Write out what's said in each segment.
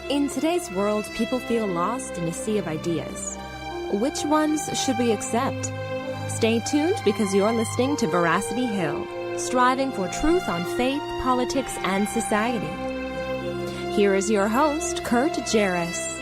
In today's world, people feel lost in a sea of ideas. Which ones should we accept? Stay tuned because you're listening to Veracity Hill, striving for truth on faith, politics, and society. Here is your host, Kurt Jarris.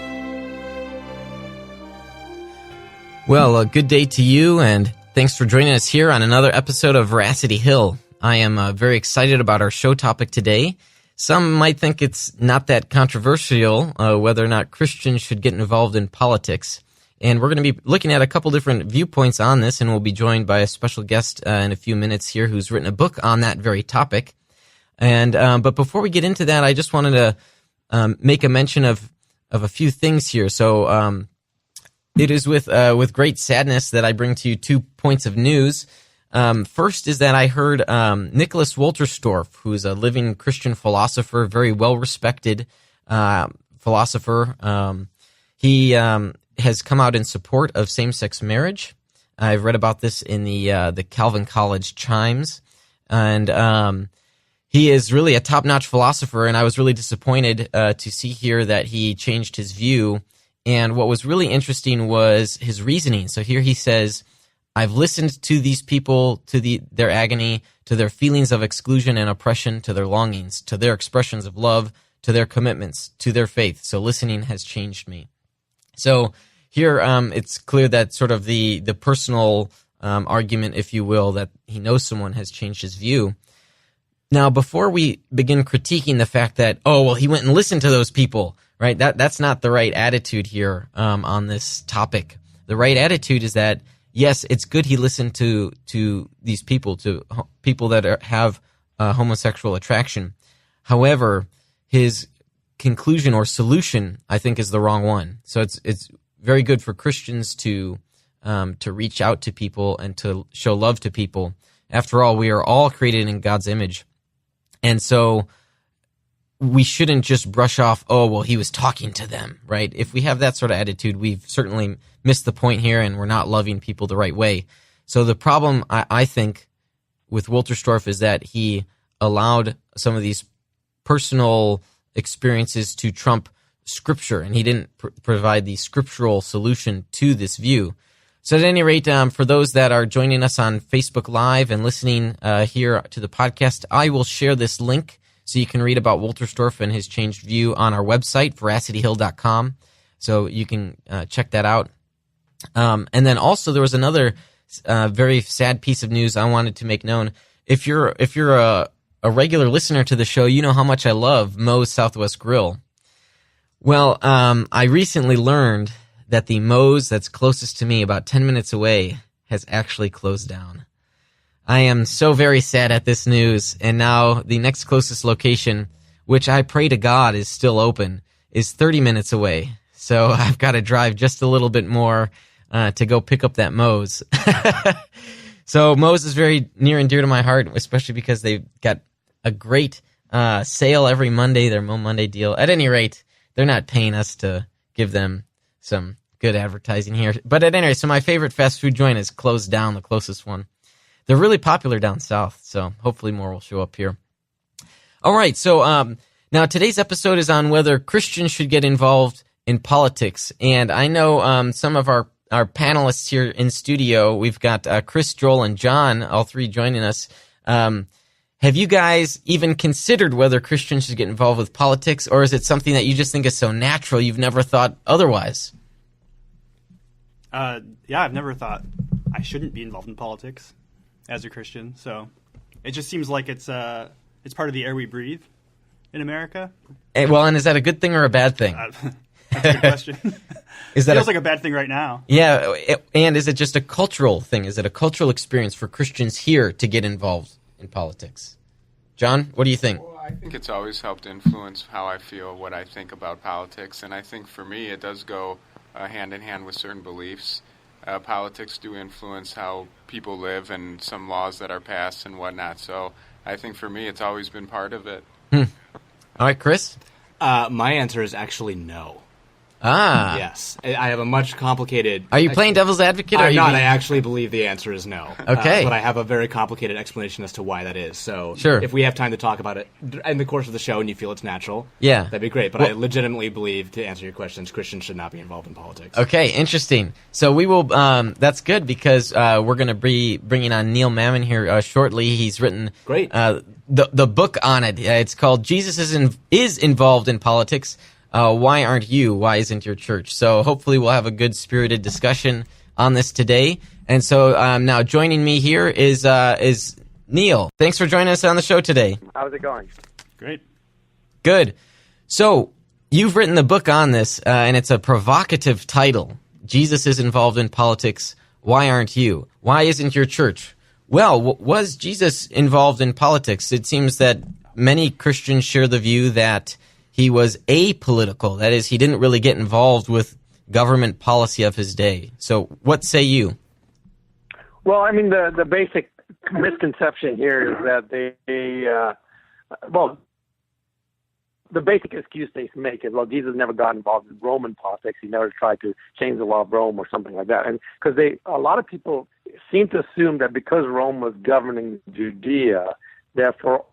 Well, a good day to you, and thanks for joining us here on another episode of Veracity Hill. I am very excited about our show topic today. Some might think it's not that controversial, whether or not Christians should get involved in politics. And we're going to be looking at a couple different viewpoints on this, and we'll be joined by a special guest in a few minutes here who's written a book on that very topic. And but before we get into that, I just wanted to make a mention of a few things here. So it is with great sadness that I bring to you 2 points of news. First is that I heard Nicholas Wolterstorff, who's a living Christian philosopher, very well-respected philosopher. He has come out in support of same-sex marriage. I've read about this in the Calvin College Chimes, and he is really a top-notch philosopher, and I was really disappointed to see here that he changed his view. And what was really interesting was his reasoning. So here he says, I've listened to these people, to their agony, to their feelings of exclusion and oppression, to their longings, to their expressions of love, to their commitments, to their faith. So listening has changed me. So here it's clear that sort of the personal argument, if you will, that he knows someone has changed his view. Now, before we begin critiquing the fact that, oh, well, he went and listened to those people, right? That's not the right attitude here on this topic. The right attitude is that, yes, it's good he listened to these people, to people that have homosexual attraction. However, his conclusion or solution, I think, is the wrong one. So it's very good for Christians to reach out to people and to show love to people. After all, we are all created in God's image. And so we shouldn't just brush off, oh, well, he was talking to them, right? If we have that sort of attitude, we've certainly missed the point here and we're not loving people the right way. So the problem, I think, with Wolterstorff is that he allowed some of these personal experiences to trump Scripture, and he didn't provide the scriptural solution to this view. So at any rate, for those that are joining us on Facebook Live and listening here to the podcast, I will share this link so you can read about Wolterstorff and his changed view on our website, veracityhill.com. So you can check that out. And then also there was another very sad piece of news I wanted to make known. If you're a regular listener to the show, you know how much I love Moe's Southwest Grill. Well, I recently learned that the Moe's that's closest to me, about 10 minutes away, has actually closed down. I am so very sad at this news, and now the next closest location, which I pray to God is still open, is 30 minutes away. So I've got to drive just a little bit more to go pick up that Moe's. So Moe's is very near and dear to my heart, especially because they've got a great sale every Monday, their Moe Monday deal. At any rate, they're not paying us to give them some good advertising here. But at any rate, so my favorite fast food joint is closed down, the closest one. They're really popular down south, so hopefully more will show up here. All right, so now today's episode is on whether Christians should get involved in politics. And I know some of our panelists here in studio, we've got Chris, Joel, and John, all three joining us. Have you guys even considered whether Christians should get involved with politics, or is it something that you just think is so natural you've never thought otherwise? Yeah, I've never thought I shouldn't be involved in politics as a Christian. So it just seems like it's part of the air we breathe in America. Well, and is that a good thing or a bad thing? That's a good question. It feels like a bad thing right now. Yeah, and is it just a cultural thing? Is it a cultural experience for Christians here to get involved in politics? John, what do you think? Well, I think it's always helped influence how I feel, what I think about politics, and I think for me it does go hand in hand with certain beliefs. Politics do influence how people live and some laws that are passed and whatnot, so I think for me it's always been part of it. All right, Chris? My answer is actually no. Ah. Yes. I have a much complicated... Are you playing devil's advocate? I'm not. I actually believe the answer is no. Okay. But I have a very complicated explanation as to why that is. So Sure. if we have time to talk about it in the course of the show and you feel it's natural, Yeah. that'd be great. But I legitimately believe, to answer your questions, Christians should not be involved in politics. Okay, interesting. So we will. That's good because we're going to be bringing on Neil Mammen here shortly. He's written Great. The book on it. It's called "Jesus is Involved in Politics. Why aren't you? Why isn't your church?" So hopefully we'll have a good spirited discussion on this today. And so now joining me here is Neil. Thanks for joining us on the show today. How's it going? Great. Good. So you've written the book on this, and it's a provocative title. Jesus is involved in politics. Why aren't you? Why isn't your church? Well, was Jesus involved in politics? It seems that many Christians share the view that he was apolitical. That is, he didn't really get involved with government policy of his day. So what say you? Well, I mean, the basic misconception here is that the basic excuse they make is, well, Jesus never got involved in Roman politics. He never tried to change the law of Rome or something like that. And because a lot of people seem to assume that because Rome was governing Judea, therefore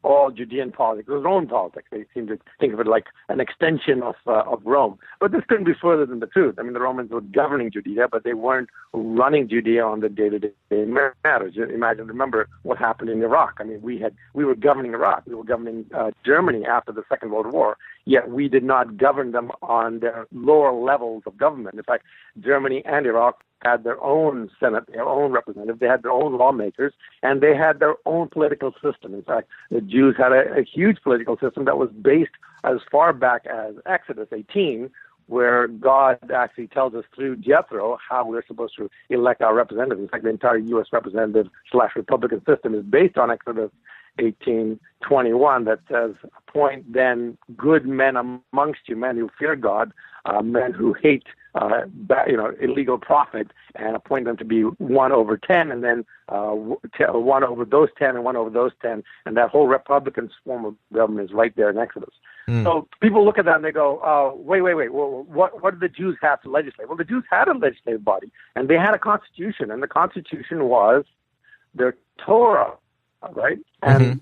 all Judean politics was Roman politics. They seem to think of it like an extension of Rome. But this couldn't be further than the truth. I mean, the Romans were governing Judea, but they weren't running Judea on the day-to-day matters. Remember what happened in Iraq. I mean, we were governing Iraq. We were governing Germany after the Second World War, yet we did not govern them on their lower levels of government. In fact, Germany and Iraq had their own Senate, their own representatives, they had their own lawmakers, and they had their own political system. In fact, the Jews had a huge political system that was based as far back as Exodus 18, where God actually tells us through Jethro how we're supposed to elect our representatives. In fact, the entire U.S. representative/Republican system is based on Exodus 18:21 that says, "Appoint then good men amongst you, men who fear God, men who hate illegal profit, and appoint them to be 1/10, and then 1 those 10 and 1 those 10, and that whole Republican form of government is right there in Exodus." So people look at that and they go, wait, well, what did the Jews have to legislate? Well, the Jews had a legislative body, and they had a constitution, and the constitution was their Torah, right? And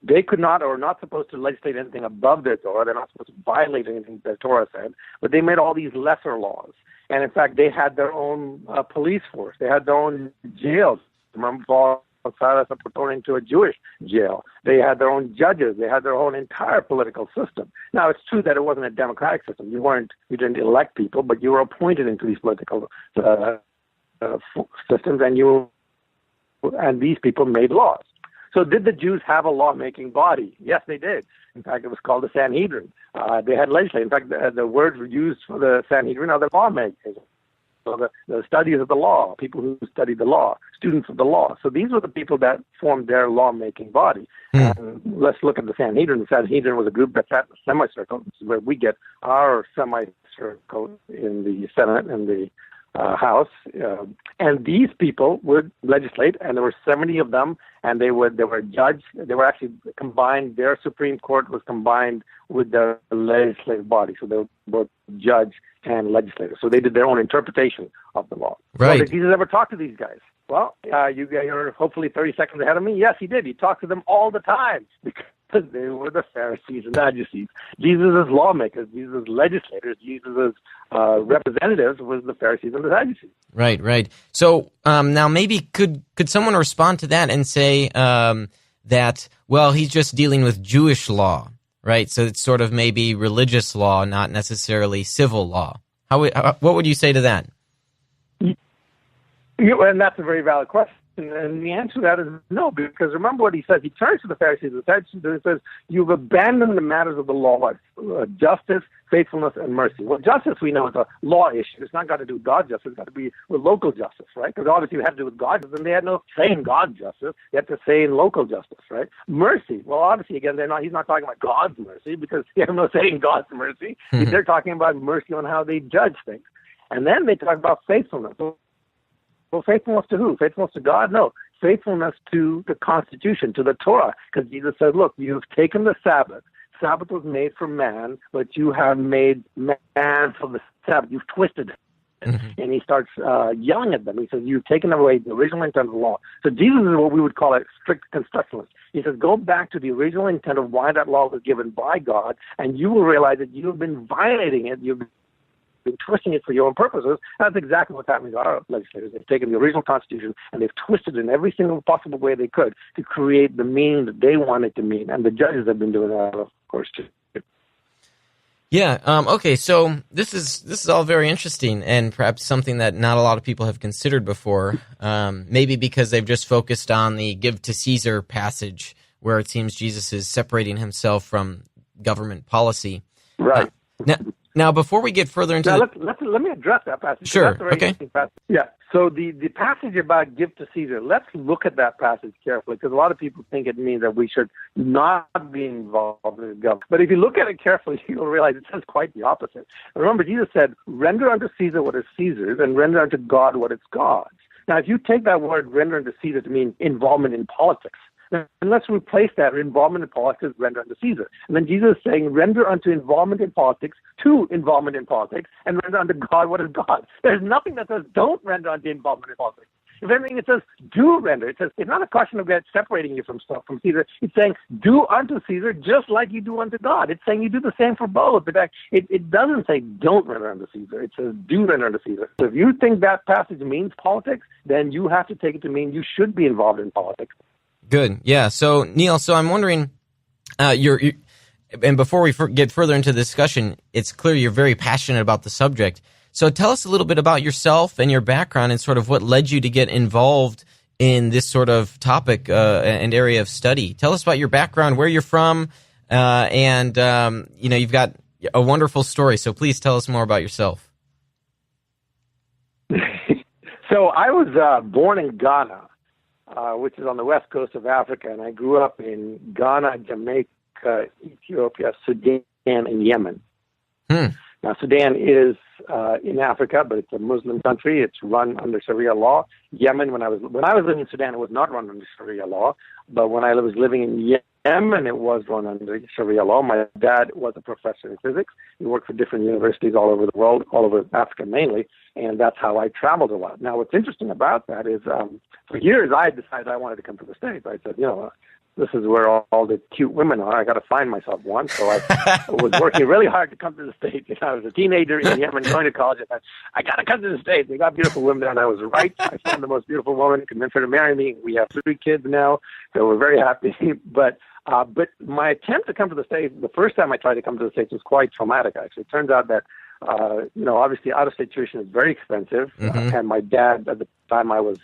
they could not or not supposed to legislate anything above their Torah. They're not supposed to violate anything the Torah said, but they made all these lesser laws. And in fact, they had their own police force. They had their own jails. Remember Paul Silas are reporting to a Jewish jail. They had their own judges. They had their own entire political system. Now, it's true that it wasn't a democratic system. You didn't elect people, but you were appointed into these political systems, and these people made laws. So did the Jews have a lawmaking body? Yes, they did. In fact, it was called the Sanhedrin. They had legislation. In fact, the words used for the Sanhedrin are the lawmakers. So the studies of the law, people who studied the law, students of the law. So these were the people that formed their lawmaking body. And let's look at the Sanhedrin. The Sanhedrin was a group that sat in a semicircle. This is where we get our semicircle in the Senate and the House, and these people would legislate, and there were 70 of them, and they were judged. They were actually combined. Their Supreme Court was combined with their legislative body, so they were both judge and legislator. So they did their own interpretation of the law. Right. So did Jesus ever talk to these guys? Well, you're hopefully 30 seconds ahead of me. Yes, he did. He talked to them all the time because they were the Pharisees and Sadducees. Jesus' lawmakers, Jesus' legislators, Jesus' representatives was the Pharisees and the Sadducees. Right. So now maybe could someone respond to that and say that, well, he's just dealing with Jewish law, right? So it's sort of maybe religious law, not necessarily civil law. What would you say to that? And that's a very valid question. And the answer to that is no, because remember what he says. He turns to the Pharisees and Sadducees and says, "You've abandoned the matters of the law, justice, faithfulness, and mercy." Well, justice we know is a law issue. It's not got to do with God's justice. It's got to be with local justice, right? Because obviously it had to do with God's justice, and they had no say in God's justice. They had to say in local justice, right? Mercy. Well, obviously, again, he's not talking about God's mercy because they have no say in God's mercy. They're talking about mercy on how they judge things. And then they talk about faithfulness. Well, faithfulness to who? Faithfulness to God? No. Faithfulness to the Constitution, to the Torah. Because Jesus said, look, you've taken the Sabbath. Sabbath was made for man, but you have made man for the Sabbath. You've twisted it. And he starts yelling at them. He says, you've taken away the original intent of the law. So Jesus is what we would call a strict constructionist. He says, go back to the original intent of why that law was given by God, and you will realize that you have been violating it. You've been twisting it for your own purposes. That's exactly what's happening to our legislators. They've taken the original Constitution and they've twisted it in every single possible way they could to create the meaning that they want it to mean. And the judges have been doing that, of course, too. Yeah. Okay. So this is all very interesting, and perhaps something that not a lot of people have considered before. Maybe because they've just focused on the "Give to Caesar" passage, where it seems Jesus is separating himself from government policy. Right. Now, before we get further into let me address that passage. Sure. That's a very Okay. interesting passage. Yeah. So the passage about give to Caesar, let's look at that passage carefully, because a lot of people think it means that we should not be involved in the government. But if you look at it carefully, you'll realize it says quite the opposite. Remember, Jesus said, render unto Caesar what is Caesar's, and render unto God what is God's. Now, if you take that word render unto Caesar to mean involvement in politics, then let's replace that involvement in politics, render unto Caesar. And then Jesus is saying, render unto involvement in politics to involvement in politics, and render unto God what is God. There's nothing that says don't render unto involvement in politics. If anything, it says do render. It says it's not a question of separating you from Caesar. It's saying do unto Caesar just like you do unto God. It's saying you do the same for both. But it doesn't say don't render unto Caesar. It says do render unto Caesar. So if you think that passage means politics, then you have to take it to mean you should be involved in politics. Good. Yeah. So, Neil, I'm wondering, and before we get further into the discussion, it's clear you're very passionate about the subject. So tell us a little bit about yourself and your background and sort of what led you to get involved in this sort of topic and area of study. Tell us about your background, where you're from, and you've got a wonderful story. So please tell us more about yourself. So I was born in Ghana, which is on the west coast of Africa, and I grew up in Ghana, Jamaica, Ethiopia, Sudan, and Yemen. Now, Sudan is in Africa, but it's a Muslim country. It's run under Sharia law. Yemen, when I was living in Sudan, it was not run under Sharia law, but when I was living in Yemen, it was run under Sharia law. My dad was a professor in physics. He worked for different universities all over the world, all over Africa mainly, and that's how I traveled a lot. Now, what's interesting about that is for years I decided I wanted to come to the States. I said, this is where all the cute women are. I got to find myself one. So I was working really hard to come to the States. I was a teenager in Yemen going to college. I got to come to the States. They got beautiful women there, and I was right. I found the most beautiful woman, convinced her to marry me. We have 3 kids now, so we're very happy. But my attempt to come to the States, the first time I tried to come to the States was quite traumatic, actually. It turns out that, obviously out-of-state tuition is very expensive. And my dad, at the time I was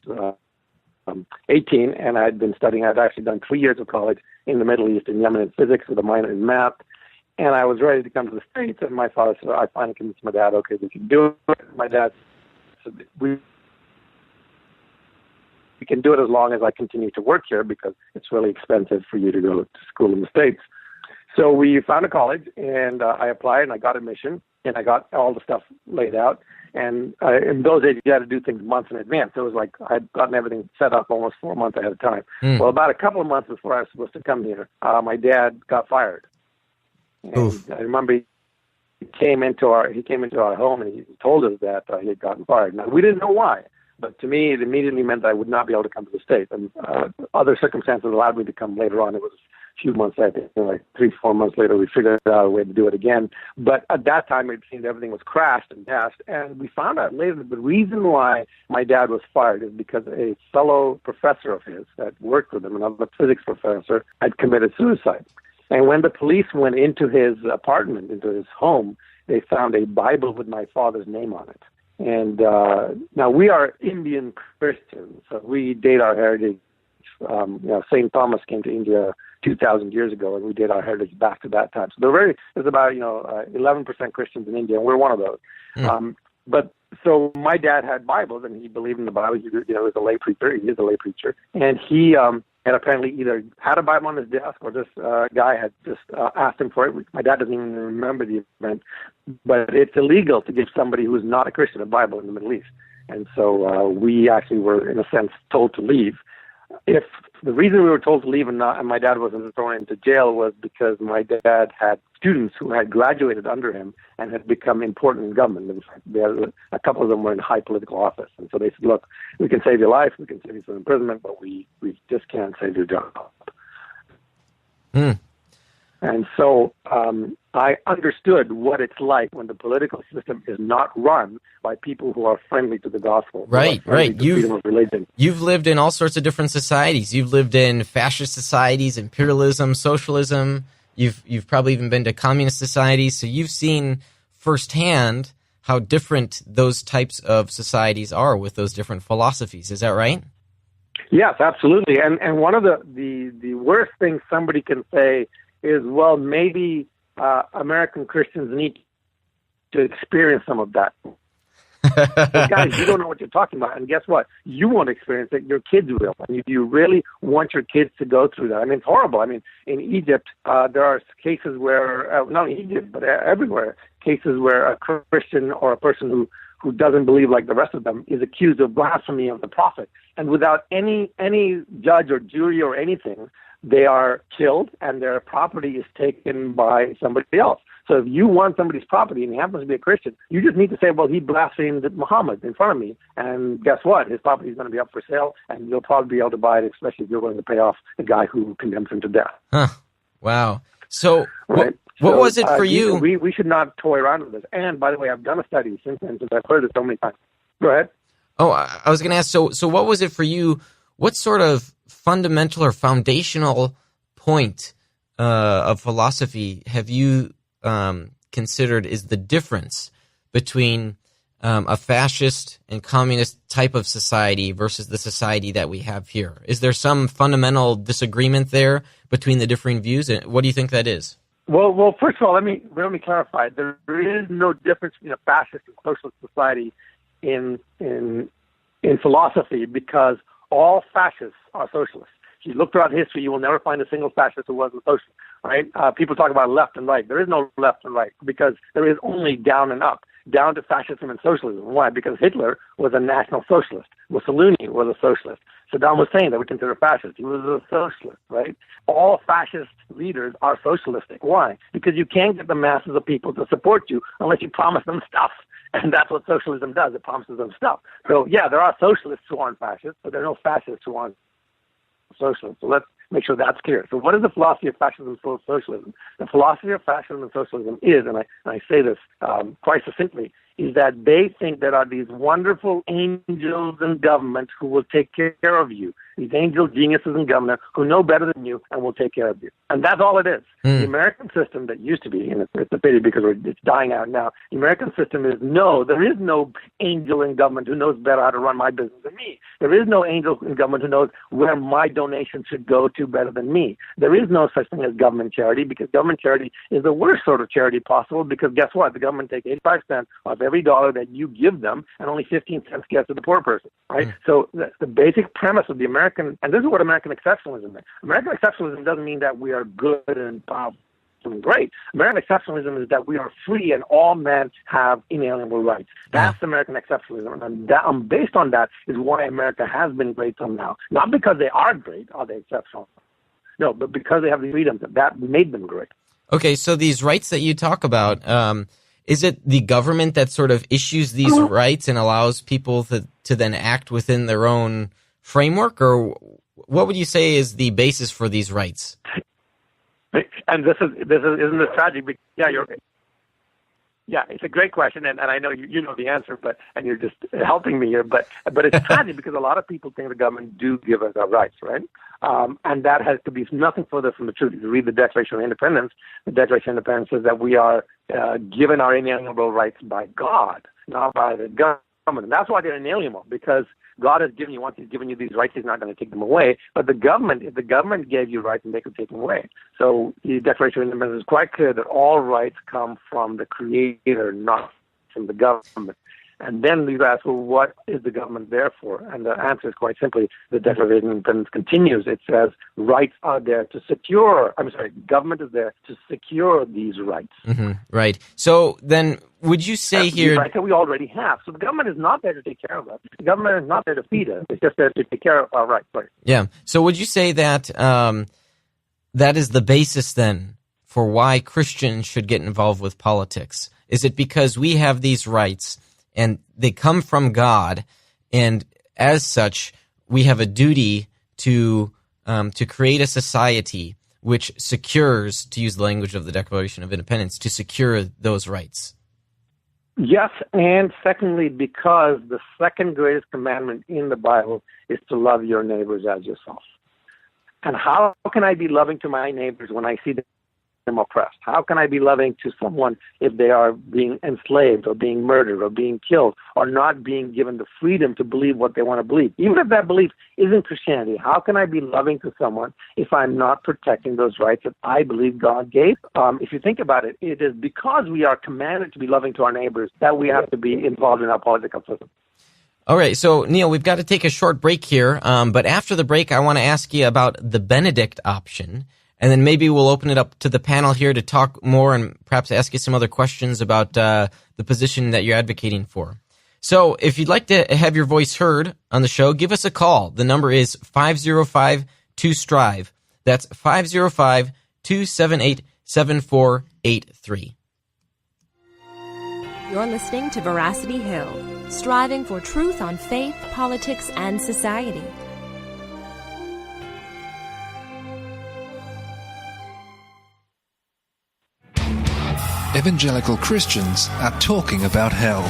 18, and I'd been studying. I'd actually done 3 years of college in the Middle East in Yemen in physics with a minor in math, and I was ready to come to the States. And my father said, I finally convinced my dad, okay, we can do it. My dad said, we can do it as long as I continue to work here, because it's really expensive for you to go to school in the States. So we found a college, and I applied, and I got admission, and I got all the stuff laid out. And in those days, you had to do things months in advance. So it was like I'd gotten everything set up almost 4 months ahead of time. Well, about a couple of months before I was supposed to come here, my dad got fired. And I remember he came into our home, and he told us that he had gotten fired. Now, we didn't know why, but to me, it immediately meant that I would not be able to come to the States. And other circumstances allowed me to come later on. It was a few months later, like 3-4 months later, we figured out a way to do it again. But at that time, it seemed everything was crashed and dashed. And we found out later that the reason why my dad was fired is because a fellow professor of his that worked with him, another physics professor, had committed suicide. And when the police went into his apartment, into his home, they found a Bible with my father's name on it. And now we are Indian Christians, so we date our heritage. St. Thomas came to India 2,000 years ago, and we did our heritage back to that time. So there's about 11% Christians in India, and we're one of those. But so my dad had Bibles, and he believed in the Bible. He was a lay preacher. He is a lay preacher, and he had apparently either had a Bible on his desk, or this guy had just asked him for it. My dad doesn't even remember the event, but it's illegal to give somebody who's not a Christian a Bible in the Middle East. And so we actually were, in a sense, told to leave. if the reason we were told to leave and my dad wasn't thrown into jail was because my dad had students who had graduated under him and had become important in government. In fact, a couple of them were in high political office. And so they said, look, we can save your life, we can save you from imprisonment, but we just can't save your job. And so I understood what it's like when the political system is not run by people who are friendly to the gospel. Right. Freedom of religion. You've lived in all sorts of different societies. You've lived in fascist societies, imperialism, socialism. You've probably even been to communist societies. So you've seen firsthand how different those types of societies are with those different philosophies. Is that right? Yes, absolutely. And one of the worst things somebody can say is, well, maybe American Christians need to experience some of that. But guys, you don't know what you're talking about. And guess what? You won't experience it. Your kids will. And you really want your kids to go through that. I mean, it's horrible. I mean, in Egypt, there are cases where, not in Egypt, but everywhere, cases where a Christian or a person who doesn't believe like the rest of them is accused of blasphemy of the prophet. And without any judge or jury or anything, they are killed and their property is taken by somebody else. So if you want somebody's property and he happens to be a Christian, you just need to say, well, he blasphemed Muhammad in front of me. And guess what? His property is going to be up for sale and you'll probably be able to buy it, especially if you're going to pay off the guy who condemns him to death. Huh. Wow. So right? what was it for you? We should not toy around with this. And by the way, I've done a study since then, since I've heard it so many times. Go ahead. Oh, I was going to ask, so what was it for you? What sort of fundamental or foundational point of philosophy have you considered is the difference between a fascist and communist type of society versus the society that we have here? Is there some fundamental disagreement there between the differing views? And what do you think that is? Well, first of all, let me clarify. There is no difference between a fascist and socialist society in philosophy, because all fascists are socialists. If you look throughout history, you will never find a single fascist who wasn't socialist, right? People talk about left and right. There is no left and right because there is only down and up, down to fascism and socialism. Why? Because Hitler was a national socialist. Mussolini was a socialist. Saddam Hussein, that we consider fascist, he was a socialist, right? All fascist leaders are socialistic. Why? Because you can't get the masses of people to support you unless you promise them stuff. And that's what socialism does. It promises them stuff. So, yeah, there are socialists who aren't fascists, but there are no fascists who aren't socialists. So let's make sure that's clear. So what is the philosophy of fascism and socialism? The philosophy of fascism and socialism is, and I say this quite succinctly, is that they think there are these wonderful angels in government who will take care of you. These angel geniuses in government who know better than you and will take care of you. And that's all it is. The American system that used to be, and it's a pity because it's dying out now, the American system is there is no angel in government who knows better how to run my business than me. There is no angel in government who knows where my donation should go to better than me. There is no such thing as government charity, because government charity is the worst sort of charity possible, because guess what? The government takes 85 cents of every dollar that you give them, and only 15 cents gets to the poor person, right? So the basic premise of the American, and this is what American exceptionalism is. American exceptionalism doesn't mean that we are good and powerful and great. American exceptionalism is that we are free and all men have inalienable rights. That's American exceptionalism. And based on that is why America has been great till now. Not because they are great, are they exceptional? No, but because they have the freedoms that made them great. Okay, so these rights that you talk about, is it the government that sort of issues these rights and allows people to then act within their own framework, or what would you say is the basis for these rights? And this isn't this tragic? Yeah, it's a great question, and I know you know the answer, and you're just helping me here. But it's tragic because a lot of people think the government do give us our rights, right? And that has to be nothing further from the truth. If you read the Declaration of Independence, the Declaration of Independence says that we are given our inalienable rights by God, not by the government. And that's why they're inalienable, because God has given you, once He's given you these rights, He's not going to take them away. But the government, if the government gave you rights, then they could take them away. So the Declaration of Independence is quite clear that all rights come from the Creator, not from the government. And then you ask, well, what is the government there for? And the answer is quite simply, the Declaration of Independence continues. It says rights are there to secure, government is there to secure these rights. Right. So then would you say These here? rights that we already have. So the government is not there to take care of us. The government is not there to feed us. It's just there to take care of our rights. Right. Yeah. So would you say that that is the basis then for why Christians should get involved with politics? Is it because we have these rights and they come from God, and as such, we have a duty to create a society which secures, to use the language of the Declaration of Independence, to secure those rights? Yes, and secondly, because the second greatest commandment in the Bible is to love your neighbors as yourself. And how can I be loving to my neighbors when I see them oppressed? How can I be loving to someone if they are being enslaved or being murdered or being killed or not being given the freedom to believe what they want to believe? Even if that belief isn't Christianity, how can I be loving to someone if I'm not protecting those rights that I believe God gave? If you think about it, it is because we are commanded to be loving to our neighbors that we have to be involved in our political system. All right, so Neil, we've got to take a short break here, but after the break, I want to ask you about the Benedict option. And then maybe we'll open it up to the panel here to talk more and perhaps ask you some other questions about the position that you're advocating for. So if you'd like to have your voice heard on the show, give us a call. The number is 505-2STRIVE. That's 505-278-7483. You're listening to Veracity Hill, striving for truth on faith, politics, and society. Evangelical Christians are talking about hell.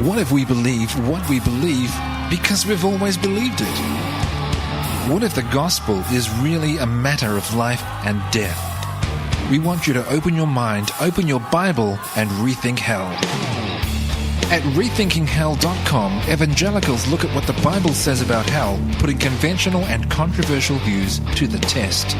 What if we believe what we believe because we've always believed it? What if the gospel is really a matter of life and death? We want you to open your mind, open your Bible, and rethink hell. At rethinkinghell.com, evangelicals look at what the Bible says about hell, putting conventional and controversial views to the test.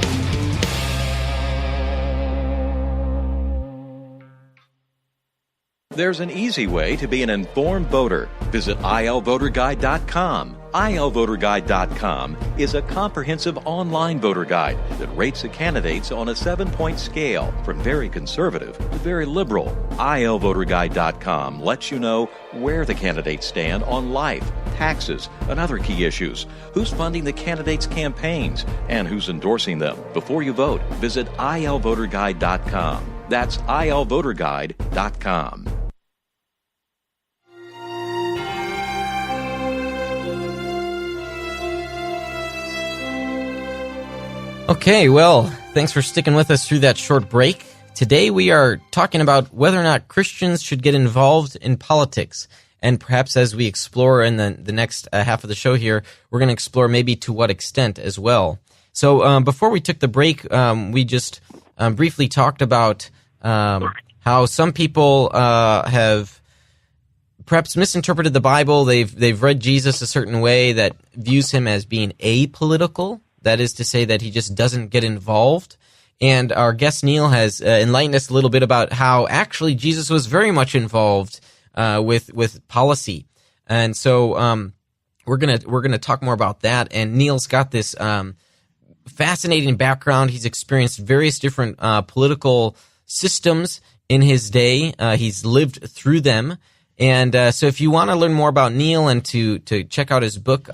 There's an easy way to be an informed voter. Visit ilvoterguide.com. ilvoterguide.com is a comprehensive online voter guide that rates the candidates on a 7-point scale from very conservative to very liberal. ilvoterguide.com lets you know where the candidates stand on life, taxes, and other key issues, who's funding the candidates' campaigns, and who's endorsing them. Before you vote, visit ilvoterguide.com. That's ilvoterguide.com. Okay, well, thanks for sticking with us through that short break. Today we are talking about whether or not Christians should get involved in politics. And perhaps as we explore in the next half of the show here, we're going to explore maybe to what extent as well. So before we took the break, we just briefly talked about how some people have perhaps misinterpreted the Bible. They've read Jesus a certain way that views him as being apolitical. That is to say that he just doesn't get involved. And our guest Neil has enlightened us a little bit about how actually Jesus was very much involved with policy. And so we're gonna talk more about that. And Neil's got this fascinating background. He's experienced various different political systems in his day. He's lived through them. And so if you want to learn more about Neil and to check out his book,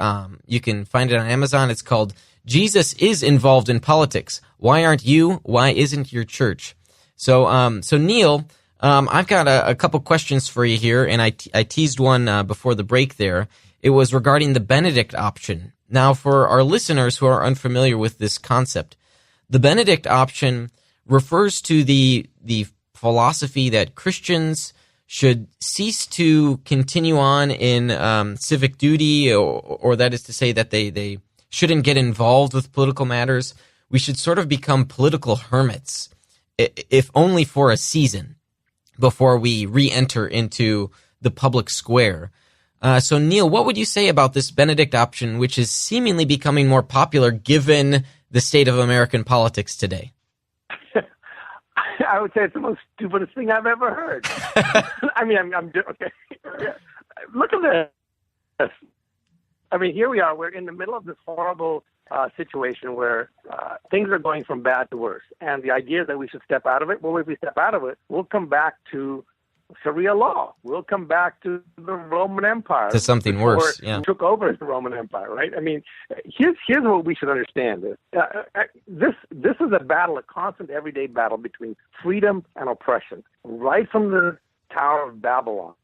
you can find it on Amazon. It's called Jesus is Involved in Politics. Why aren't you? Why isn't your church? So Neil, I've got a couple questions for you here, and I teased one before the break there. It was regarding the Benedict option. Now, for our listeners who are unfamiliar with this concept, the Benedict option refers to the philosophy that Christians should cease to continue on in civic duty, or that is to say that they shouldn't get involved with political matters. We should sort of become political hermits, if only for a season, before we re-enter into the public square. So, Neil, what would you say about this Benedict option, which is seemingly becoming more popular given the state of American politics today? I would say it's the most stupidest thing I've ever heard. I mean, I'm okay. Look at this. I mean, here we are. We're in the middle of this horrible situation where things are going from bad to worse. And the idea that we should step out of it, well, if we step out of it, we'll come back to Sharia law. We'll come back to the Roman Empire. To something worse, yeah. Took over the Roman Empire, right? I mean, here's what we should understand. This is a battle, a constant everyday battle between freedom and oppression, right from the Tower of Babylon.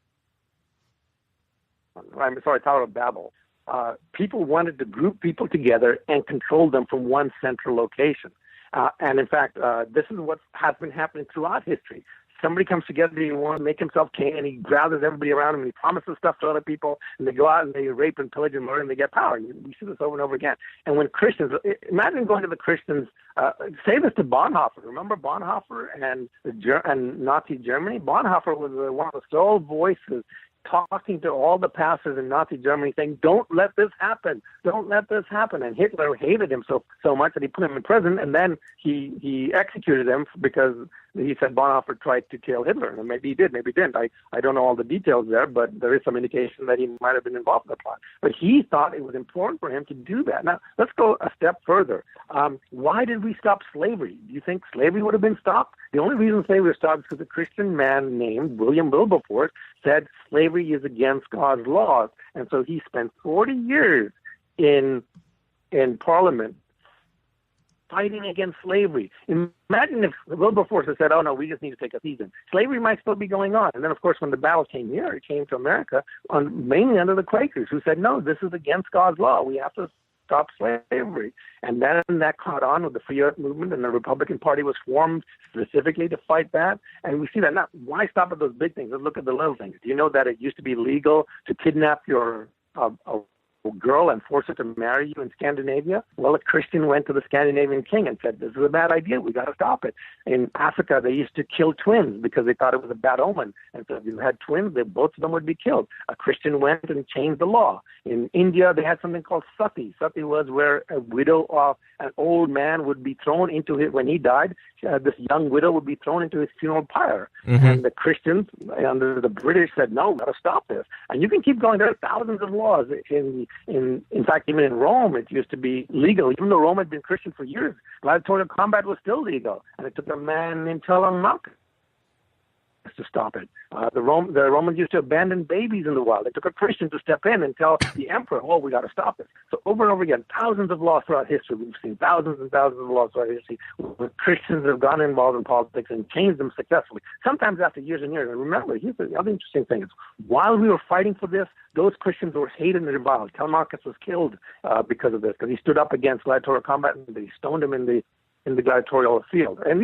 Tower of Babel. People wanted to group people together and control them from one central location. And in fact, this is what has been happening throughout history. Somebody comes together, he wants to make himself king, and he gathers everybody around him, and he promises stuff to other people, and they go out and they rape and pillage and murder, and they get power. And we see this over and over again. And when Christians, imagine going to the Christians, say this to Bonhoeffer. Remember Bonhoeffer and Nazi Germany? Bonhoeffer was one of the sole voices talking to all the pastors in Nazi Germany saying, don't let this happen. Don't let this happen. And Hitler hated him so much that he put him in prison, and then he executed him because he said Bonhoeffer tried to kill Hitler. And maybe he did, maybe he didn't. I don't know all the details there, but there is some indication that he might have been involved in the plot. But he thought it was important for him to do that. Now, let's go a step further. Why did we stop slavery? Do you think slavery would have been stopped? The only reason slavery was stopped is because a Christian man named William Wilberforce said slavery is against God's laws. And so he spent 40 years in Parliament fighting against slavery. Imagine if Wilberforce had said, oh, no, we just need to take a season. Slavery might still be going on. And then, of course, when the battle came here, it came to America, mainly under the Quakers, who said, no, this is against God's law. We have to stop slavery. And then that caught on with the Free Earth Movement, and the Republican Party was formed specifically to fight that. And we see that now. Why stop at those big things? Let's look at the little things. Do you know that it used to be legal to kidnap your a girl and force her to marry you in Scandinavia? Well, a Christian went to the Scandinavian king and said, this is a bad idea. We got to stop it. In Africa, they used to kill twins because they thought it was a bad omen. And so if you had twins, both of them would be killed. A Christian went and changed the law. In India, they had something called sati. Sati was where a widow of an old man would be thrown into it when he died. This young widow would be thrown into his funeral pyre. Mm-hmm. And the Christians under the British said, no, we've got to stop this. And you can keep going. There are thousands of laws. In fact, even in Rome, it used to be legal. Even though Rome had been Christian for years, gladiatorial combat was still legal. And it took a man named Telemachus to stop it. The Romans used to abandon babies in the wild. They took a Christian to step in and tell the emperor, oh, we got to stop this. So over and over again, thousands of laws throughout history. We've seen thousands and thousands of laws throughout history where Christians have gotten involved in politics and changed them successfully, sometimes after years and years. And remember, here's the other interesting thing is while we were fighting for this, those Christians were hated and reviled. Telemachus was killed because of this, because he stood up against gladiatorial combat and they stoned him in the gladiatorial field. And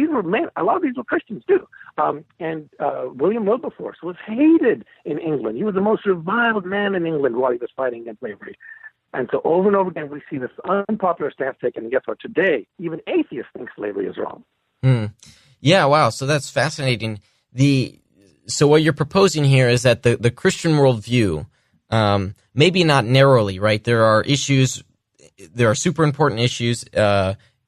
a lot of these were Christians too. William Wilberforce was hated in England. He was the most reviled man in England while he was fighting against slavery. And so over and over again, we see this unpopular stance taken. And guess what? Today, even atheists think slavery is wrong. Yeah, wow. So that's fascinating. So what you're proposing here is that the Christian worldview, maybe not narrowly, right? There are super important issues,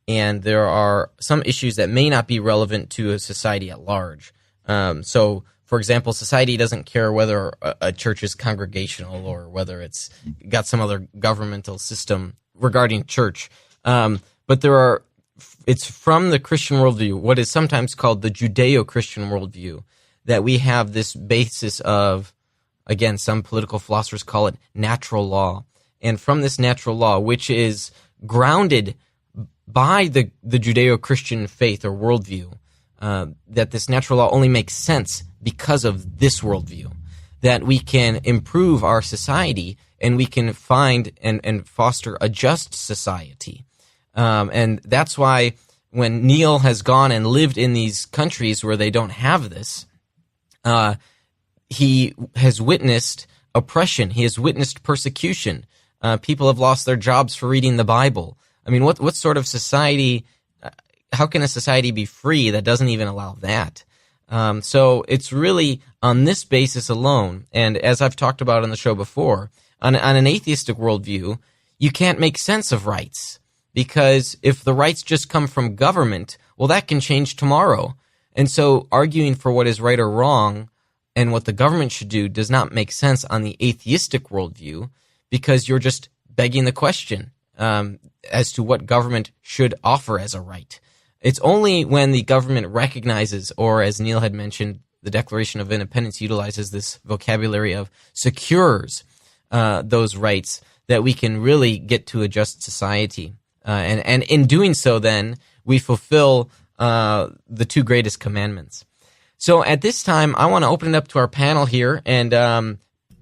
and there are some issues that may not be relevant to a society at large. So, for example, society doesn't care whether a church is congregational or whether it's got some other governmental system regarding church. But it's from the Christian worldview, what is sometimes called the Judeo-Christian worldview, that we have this basis of, again, some political philosophers call it natural law. And from this natural law, which is grounded by the Judeo-Christian faith or worldview, that this natural law only makes sense because of this worldview, that we can improve our society and we can find and foster a just society. And that's why when Neil has gone and lived in these countries where they don't have this, he has witnessed oppression. He has witnessed persecution. People have lost their jobs for reading the Bible. I mean, what sort of society, how can a society be free that doesn't even allow that? So it's really on this basis alone, and as I've talked about on the show before, on an atheistic worldview, you can't make sense of rights, because if the rights just come from government, well, that can change tomorrow. And so arguing for what is right or wrong and what the government should do does not make sense on the atheistic worldview, because you're just begging the question. as to what government should offer as a right. It's only when the government recognizes, or as Neil had mentioned, the Declaration of Independence utilizes this vocabulary of secures those rights, that we can really get to a just society. And in doing so, then, we fulfill the two greatest commandments. So at this time, I want to open it up to our panel here, and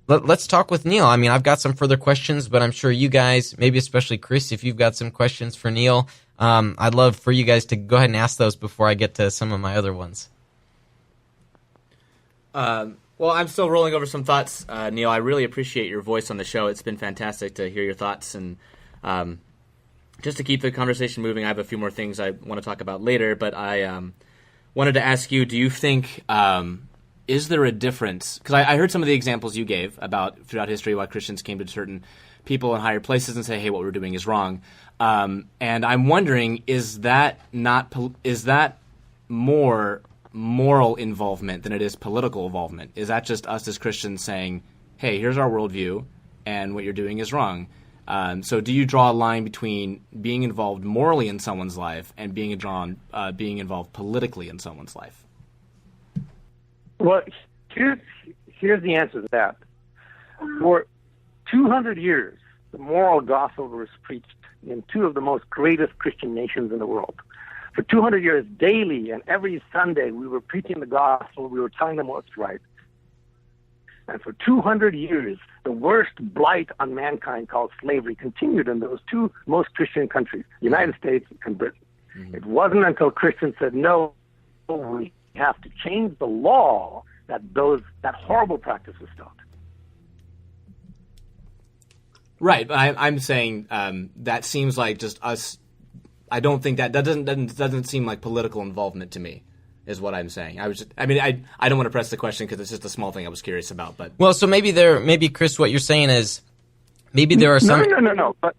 let's talk with Neil. I mean, I've got some further questions, but I'm sure you guys, maybe especially Chris, if you've got some questions for Neil, I'd love for you guys to go ahead and ask those before I get to some of my other ones. Well, I'm still rolling over some thoughts, Neil. I really appreciate your voice on the show. It's been fantastic to hear your thoughts, and just to keep the conversation moving, I have a few more things I want to talk about later, but I wanted to ask you, do you think, is there a difference? Because I heard some of the examples you gave about throughout history why Christians came to certain people in higher places and say, hey, what we're doing is wrong. And I'm wondering, is that more moral involvement than it is political involvement? Is that just us as Christians saying, hey, here's our worldview, and what you're doing is wrong? So do you draw a line between being involved morally in someone's life and being involved politically in someone's life? Well, here's the answer to that. For 200 years, the moral gospel was preached in two of the most greatest Christian nations in the world. For 200 years, daily and every Sunday, we were preaching the gospel. We were telling them what's right. And for 200 years, the worst blight on mankind called slavery continued in those two most Christian countries, the United States and Britain. Mm-hmm. It wasn't until Christians said, no, we have to change the law that horrible practice was stopped. Right, but I'm saying that seems like just us. I don't think that doesn't seem like political involvement to me, is what I'm saying. I don't want to press the question because it's just a small thing I was curious about. But well, so maybe Chris, what you're saying is maybe there are some. No. But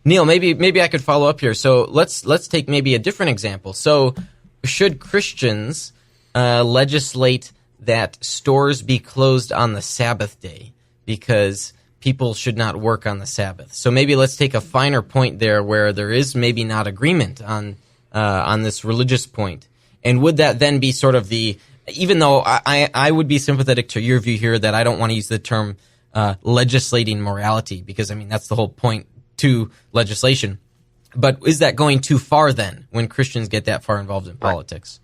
Neil, maybe I could follow up here. So let's take maybe a different example. So should Christians legislate that stores be closed on the Sabbath day because people should not work on the Sabbath? So maybe let's take a finer point there where there is maybe not agreement on this religious point. And would that then be sort of even though I would be sympathetic to your view here that I don't want to use the term legislating morality, because I mean that's the whole point to legislation. But is that going too far then when Christians get that far involved in politics?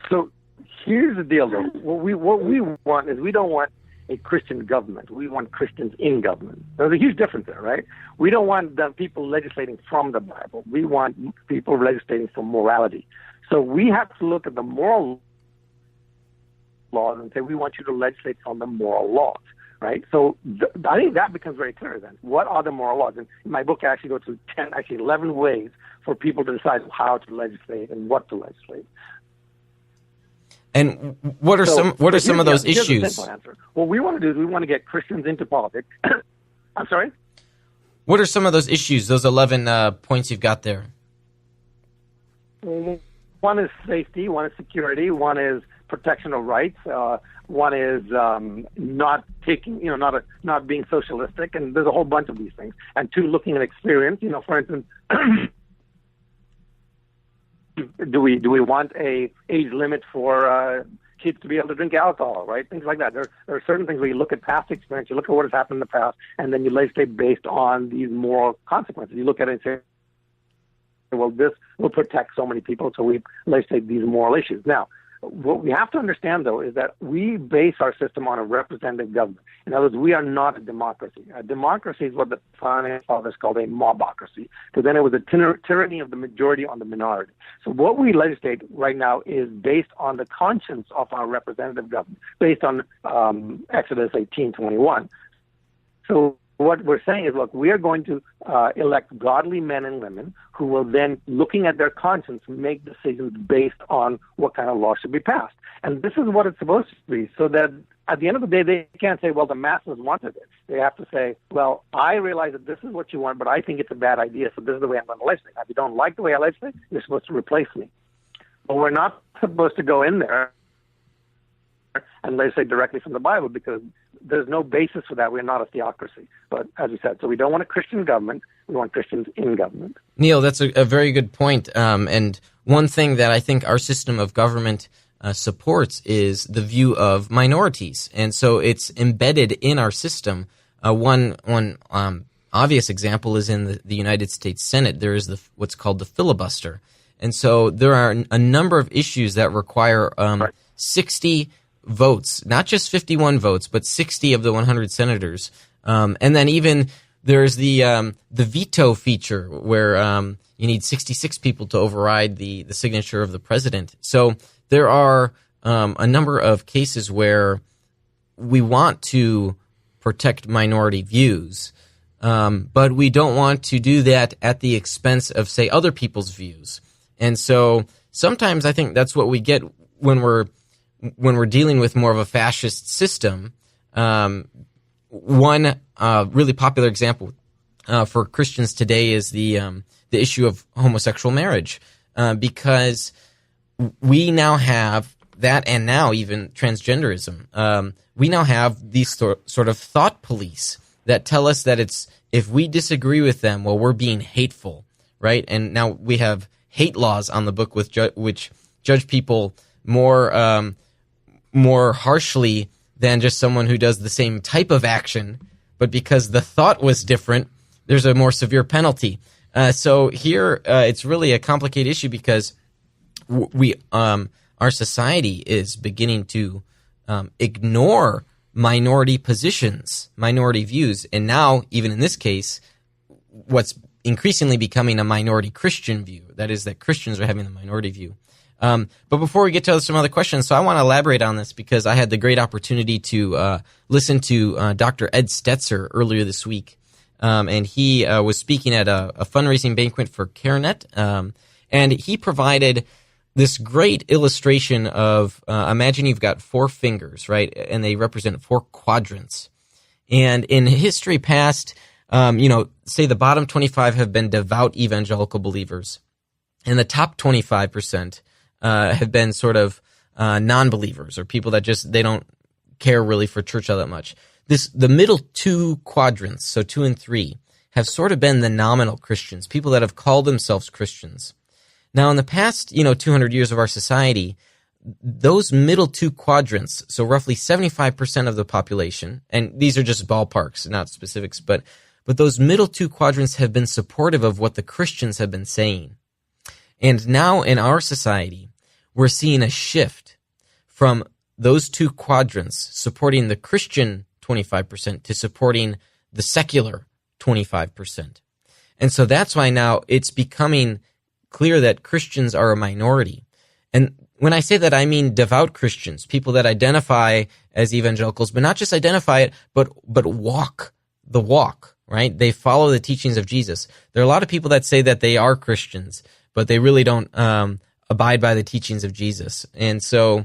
So here's the deal, though. What we want is we don't want a Christian government. We want Christians in government. There's a huge difference there, right? We don't want the people legislating from the Bible. We want people legislating from morality. So we have to look at the moral laws and say, we want you to legislate from the moral laws, right? So I think that becomes very clear then. What are the moral laws? And in my book, I actually go through 11 ways for people to decide how to legislate and what to legislate. And what are some of those issues? Here's the simple answer. What we want to do is we want to get Christians into politics. I'm sorry? What are some of those issues, those 11 points you've got there? One is safety, one is security, one is protection of rights, one is not being socialistic, and there's a whole bunch of these things. And two, looking at experience. For instance, do we want a age limit for kids to be able to drink alcohol, right? Things like that. There are certain things where you look at past experience, you look at what has happened in the past, and then you legislate based on these moral consequences. You look at it and say, well, this will protect so many people, so we legislate these moral issues. Now, what we have to understand, though, is that we base our system on a representative government. In other words, we are not a democracy. A democracy is what the founding fathers called a mobocracy, because then it was a tyranny of the majority on the minority. So what we legislate right now is based on the conscience of our representative government, based on Exodus 18:21. So what we're saying is, look, we are going to elect godly men and women who will then, looking at their conscience, make decisions based on what kind of law should be passed. And this is what it's supposed to be, so that at the end of the day, they can't say, well, the masses wanted it. They have to say, well, I realize that this is what you want, but I think it's a bad idea, so this is the way I'm going to legislate. If you don't like the way I legislate, you're supposed to replace me. But we're not supposed to go in there and legislate directly from the Bible, because there's no basis for that. We're not a theocracy. But as we said, so we don't want a Christian government. We want Christians in government. Neil, that's a very good point. And one thing that I think our system of government supports is the view of minorities. And so it's embedded in our system. One obvious example is in the United States Senate. There is what's called the filibuster. And so there are a number of issues that require 60 votes, not just 51 votes, but 60 of the 100 senators. And then even there's the veto feature where you need 66 people to override the signature of the president. So there are a number of cases where we want to protect minority views, but we don't want to do that at the expense of, say, other people's views. And so sometimes I think that's what we get when we're dealing with more of a fascist system. One really popular example for Christians today is the issue of homosexual marriage, because we now have that, and now even transgenderism. We now have these sort of thought police that tell us that if we disagree with them, well, we're being hateful, right? And now we have hate laws on the book which judge people more harshly than just someone who does the same type of action, but because the thought was different, there's a more severe penalty. So here, it's really a complicated issue because our society is beginning to ignore minority positions, minority views, and now, even in this case, what's increasingly becoming a minority Christian view. That is, that Christians are having the minority view. But before we get to some other questions, so I want to elaborate on this because I had the great opportunity to listen to Dr. Ed Stetzer earlier this week. And he was speaking at a fundraising banquet for CareNet. And he provided this great illustration of, imagine you've got 4 fingers, right? And they represent 4 quadrants. And in history past, say the bottom 25 have been devout evangelical believers. And the top 25% have been sort of non-believers, or people that just, they don't care really for church all that much. The middle 2 quadrants, so 2 and 3, have sort of been the nominal Christians, people that have called themselves Christians. Now, in the past, 200 years of our society, those middle 2 quadrants, so roughly 75% of the population, and these are just ballparks, not specifics, but those middle 2 quadrants have been supportive of what the Christians have been saying. And now in our society, we're seeing a shift from those 2 quadrants supporting the Christian 25% to supporting the secular 25%. And so that's why now it's becoming clear that Christians are a minority. And when I say that, I mean devout Christians, people that identify as evangelicals, but not just identify it, but walk the walk, right? They follow the teachings of Jesus. There are a lot of people that say that they are Christians, but they really don't abide by the teachings of Jesus. And so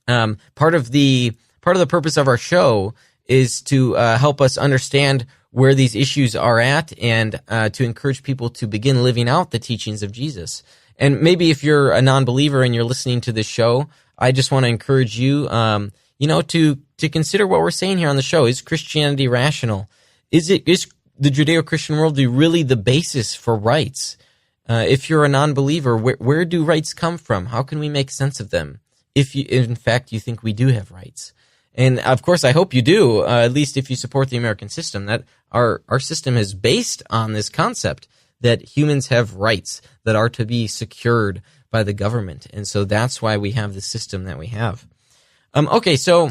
part of the purpose of our show is to help us understand where these issues are at and to encourage people to begin living out the teachings of Jesus. And maybe if you're a non-believer and you're listening to this show, I just want to encourage you, to consider what we're saying here on the show. Is Christianity rational? Is the Judeo-Christian worldview really the basis for rights? If you're a non-believer, where do rights come from? How can we make sense of them? If in fact you think we do have rights. And of course, I hope you do, at least if you support the American system, that our system is based on this concept that humans have rights that are to be secured by the government. And so that's why we have the system that we have. Okay, so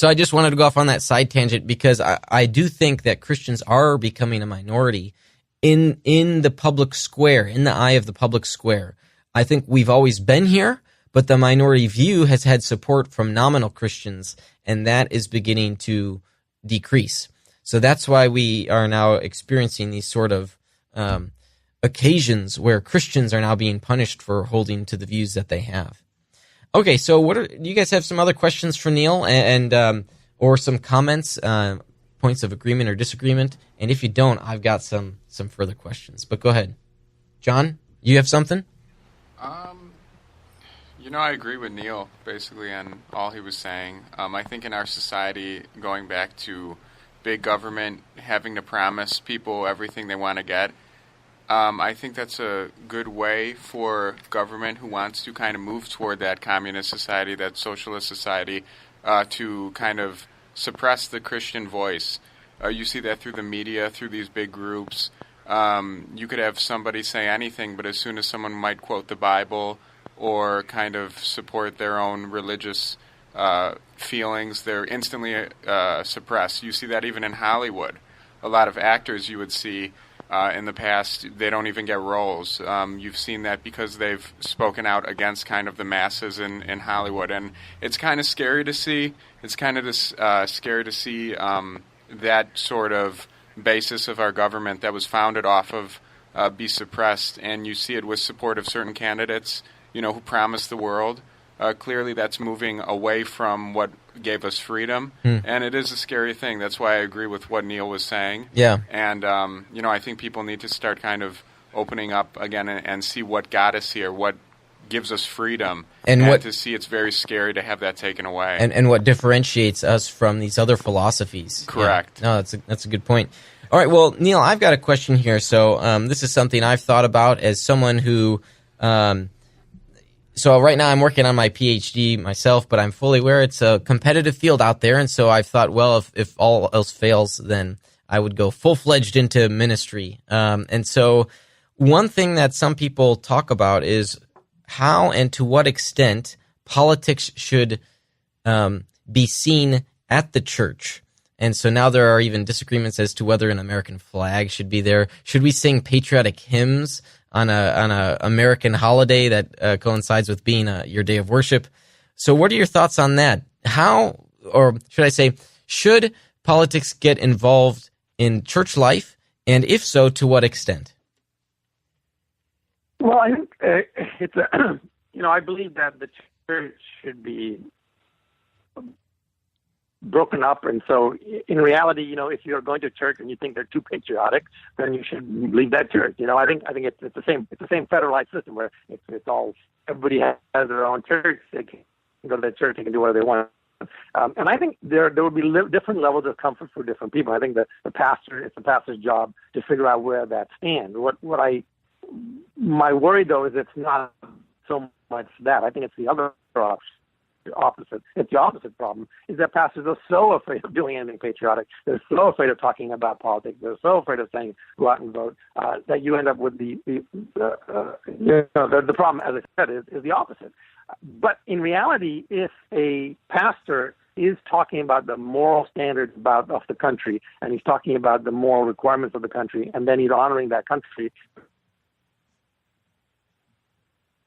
I just wanted to go off on that side tangent because I do think that Christians are becoming a minority in the public square, in the eye of the public square. I think we've always been here, but the minority view has had support from nominal Christians, and that is beginning to decrease. So that's why we are now experiencing these sort of occasions where Christians are now being punished for holding to the views that they have. Okay, so do you guys have some other questions for Neil and or some comments, points of agreement or disagreement? And if you don't, I've got some further questions. But go ahead. John, you have something? I agree with Neil basically on all he was saying. I think in our society, going back to big government having to promise people everything they want to get, I think that's a good way for government who wants to kind of move toward that communist society, that socialist society, to kind of suppress the Christian voice. You see that through the media, through these big groups. You could have somebody say anything, but as soon as someone might quote the Bible or kind of support their own religious feelings, they're instantly suppressed. You see that even in Hollywood. A lot of actors you would see in the past, they don't even get roles. You've seen that because they've spoken out against kind of the masses in Hollywood. And it's kind of scary to see. It's kind of scary to see that sort of basis of our government that was founded off of be suppressed. And you see it with support of certain candidates, who promise the world. Clearly that's moving away from what gave us freedom, and it is a scary thing. That's why I agree with what Neil was saying. Yeah. And, I think people need to start kind of opening up again and see what got us here, what gives us freedom, and what, to see it's very scary to have that taken away. And what differentiates us from these other philosophies. Correct. Yeah. No, that's a good point. All right, well, Neil, I've got a question here. So this is something I've thought about as someone who... So right now I'm working on my PhD myself, but I'm fully aware it's a competitive field out there, and so I've thought, well, if all else fails, then I would go full-fledged into ministry. And so one thing that some people talk about is how and to what extent politics should be seen at the church. And so now there are even disagreements as to whether an American flag should be there. Should we sing patriotic hymns on a American holiday that coincides with being your day of worship? So what are your thoughts on that? How, or should I say, should politics get involved in church life? And if so, to what extent? Well, I think it's a, I believe that the church should be broken up, and so in reality, if you're going to church and you think they're too patriotic, then you should leave that church. I think it's the same federalized system where it's all, everybody has their own church. They can go to that church, they can do whatever they want. And I think there would be different levels of comfort for different people. I think that it's the pastor's job to figure out where that stands. My worry though is it's not so much that. I think it's the other opposite. It's the opposite problem, is that pastors are so afraid of doing anything patriotic. They're so afraid of talking about politics. They're so afraid of saying go out and vote that you end up with the problem, as I said, is the opposite. But in reality, if a pastor is talking about the moral standards of the country, and he's talking about the moral requirements of the country, and then he's honoring that country,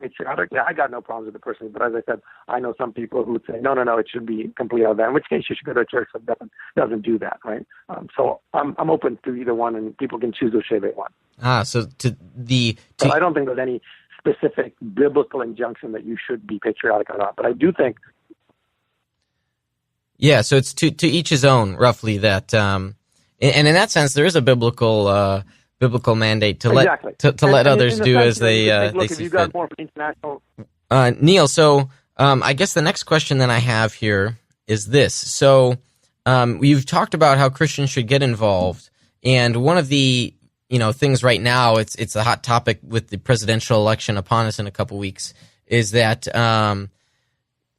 patriotic, yeah, I got no problems with the person. But as I said, I know some people who would say, no, it should be completely out of that. In which case, you should go to a church that doesn't do that, right? So I'm open to either one, and people can choose which way they want. But I don't think there's any specific biblical injunction that you should be patriotic or not. But I do think. Yeah, so it's to each his own, roughly. That, and in that sense, there is a biblical mandate to let others do as they see fit. Neil, so I guess the next question that I have here is this. So you've talked about how Christians should get involved, and one of the things right now, it's a hot topic with the presidential election upon us in a couple weeks, is that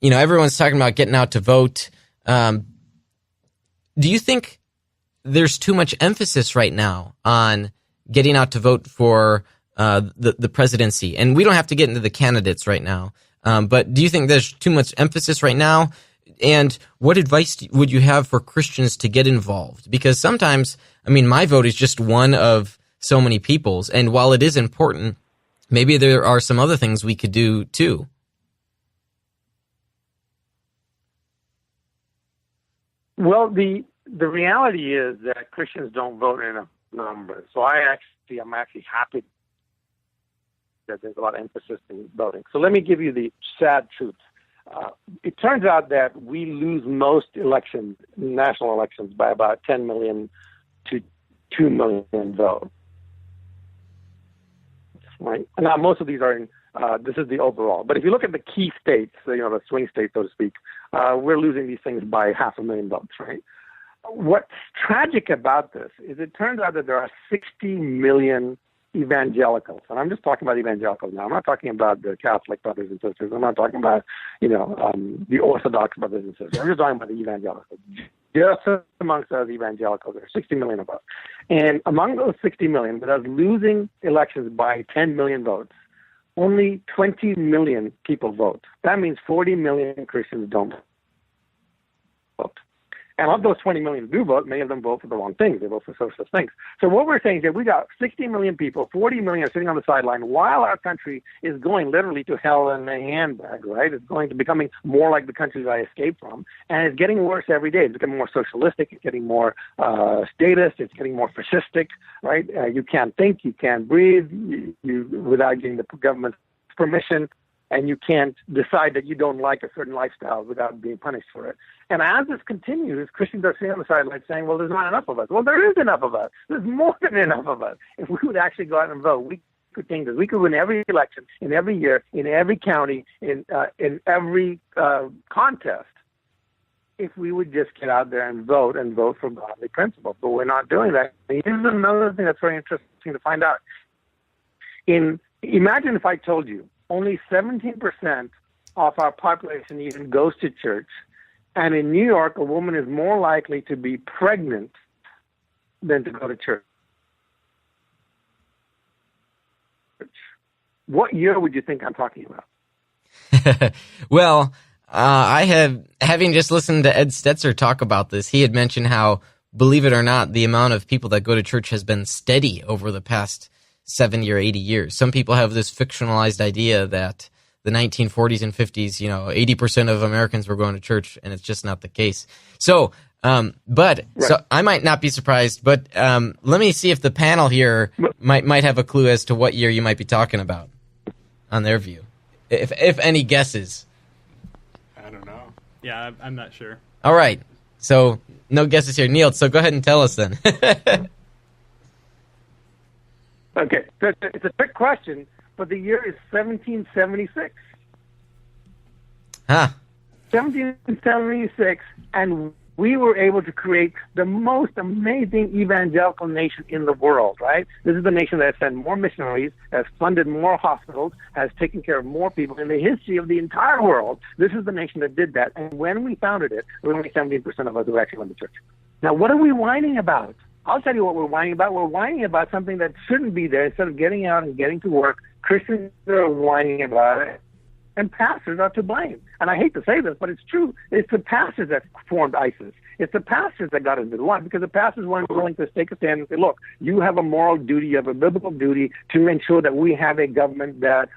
everyone's talking about getting out to vote. Do you think there's too much emphasis right now on getting out to vote for the presidency? And we don't have to get into the candidates right now, but do you think there's too much emphasis right now? And what advice would you have for Christians to get involved? Because sometimes, my vote is just one of so many people's, and while it is important, maybe there are some other things we could do too. Well, the reality is that Christians don't vote in enough numbers. So I'm actually happy that there's a lot of emphasis in voting. So let me give you the sad truth. It turns out that we lose most elections, national elections, by about 10 million to 2 million votes. Right? And now most of these are in This is the overall. But if you look at the key states, the swing states, so to speak, we're losing these things by 500,000 votes, right? What's tragic about this is it turns out that there are 60 million evangelicals. And I'm just talking about evangelicals now. I'm not talking about the Catholic brothers and sisters. I'm not talking about, the Orthodox brothers and sisters. I'm just talking about the evangelicals. Just amongst those evangelicals, there are 60 million of us. And among those 60 million, with us losing elections by 10 million votes, only 20 million people vote. That means 40 million Christians don't vote. And of those 20 million who do vote, many of them vote for the wrong things. They vote for socialist things. So what we're saying is that we got 60 million people, 40 million are sitting on the sideline while our country is going literally to hell in a handbag, right? It's going to becoming more like the countries I escaped from. And it's getting worse every day. It's becoming more socialistic. It's getting more statist. It's getting more fascistic, right? You can't think. You can't breathe you without getting the government's permission. And you can't decide that you don't like a certain lifestyle without being punished for it. And as this continues, Christians are sitting on the sidelines saying, well, there's not enough of us. Well, there is enough of us. There's more than enough of us. If we would actually go out and vote, we could change this. We could win every election, in every year, in every county, in every contest, if we would just get out there and vote for godly principles. But we're not doing that. And here's another thing that's very interesting to find out. Imagine if I told you, only 17% of our population even goes to church. And in New York, a woman is more likely to be pregnant than to go to church. What year would you think I'm talking about? Well, having just listened to Ed Stetzer talk about this, he had mentioned how, believe it or not, the amount of people that go to church has been steady over the past 70 or 80 years. Some people have this fictionalized idea that the 1940s and 50s, 80% of Americans were going to church, and it's just not the case. So, so I might not be surprised, but let me see if the panel here might have a clue as to what year you might be talking about on their view, if any guesses. I don't know. Yeah, I'm not sure. All right, so no guesses here. Neil, so go ahead and tell us then. Okay, so it's a trick question, but the year is 1776. Huh. 1776, and we were able to create the most amazing evangelical nation in the world, right? This is the nation that has sent more missionaries, has funded more hospitals, has taken care of more people in the history of the entire world. This is the nation that did that, and when we founded it, there were only 17% of us who actually went to church. Now, what are we whining about? I'll tell you what we're whining about. We're whining about something that shouldn't be there. Instead of getting out and getting to work, Christians are whining about it, and pastors are to blame. And I hate to say this, but it's true. It's the pastors that formed ISIS. It's the pastors that got into the one, because the pastors weren't willing to take a stand and say, look, you have a moral duty, you have a biblical duty to ensure that we have a government that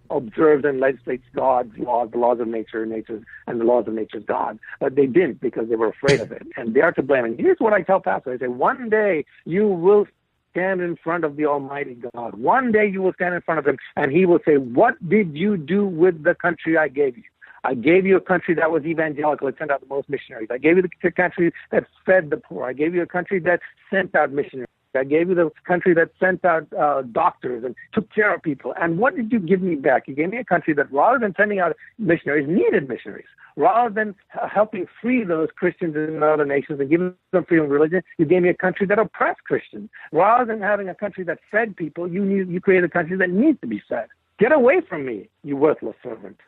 observes and legislates God's laws, the laws of nature, and the laws of nature's God. But they didn't, because they were afraid of it. And they are to blame. And here's what I tell pastors. I say, one day you will stand in front of the Almighty God. One day you will stand in front of him, and he will say, what did you do with the country I gave you? I gave you a country that was evangelical. It sent out the most missionaries. I gave you the country that fed the poor. I gave you a country that sent out missionaries. I gave you the country that sent out doctors and took care of people. And what did you give me back? You gave me a country that, rather than sending out missionaries, needed missionaries. Rather than helping free those Christians in other nations and giving them freedom of religion, you gave me a country that oppressed Christians. Rather than having a country that fed people, you created a country that needs to be fed. Get away from me, you worthless servant.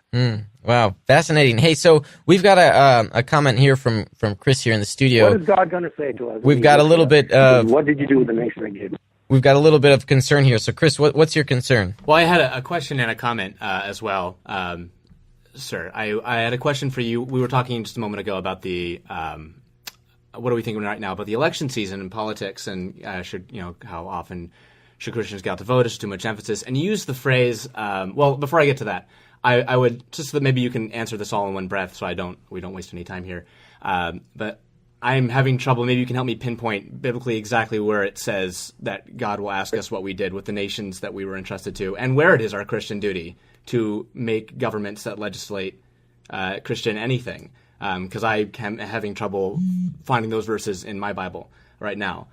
Wow, fascinating. Hey, so we've got a comment here from Chris here in the studio. What is God going to say to us? We've got a little bit of... What did you do with the nation I gave you? We've got a little bit of concern here. So, Chris, what's your concern? Well, I had a question and a comment as well, sir. I had a question for you. We were talking just a moment ago about the... what are we thinking right now about the election season and politics, and how often should Christians get out to vote? Is too much emphasis? And you used the phrase. Well, before I get to that, I would just so that maybe you can answer this all in one breath, so we don't waste any time here. But I'm having trouble. Maybe you can help me pinpoint biblically exactly where it says that God will ask us what we did with the nations that we were entrusted to, and where it is our Christian duty to make governments that legislate Christian anything. Because I am having trouble finding those verses in my Bible right now.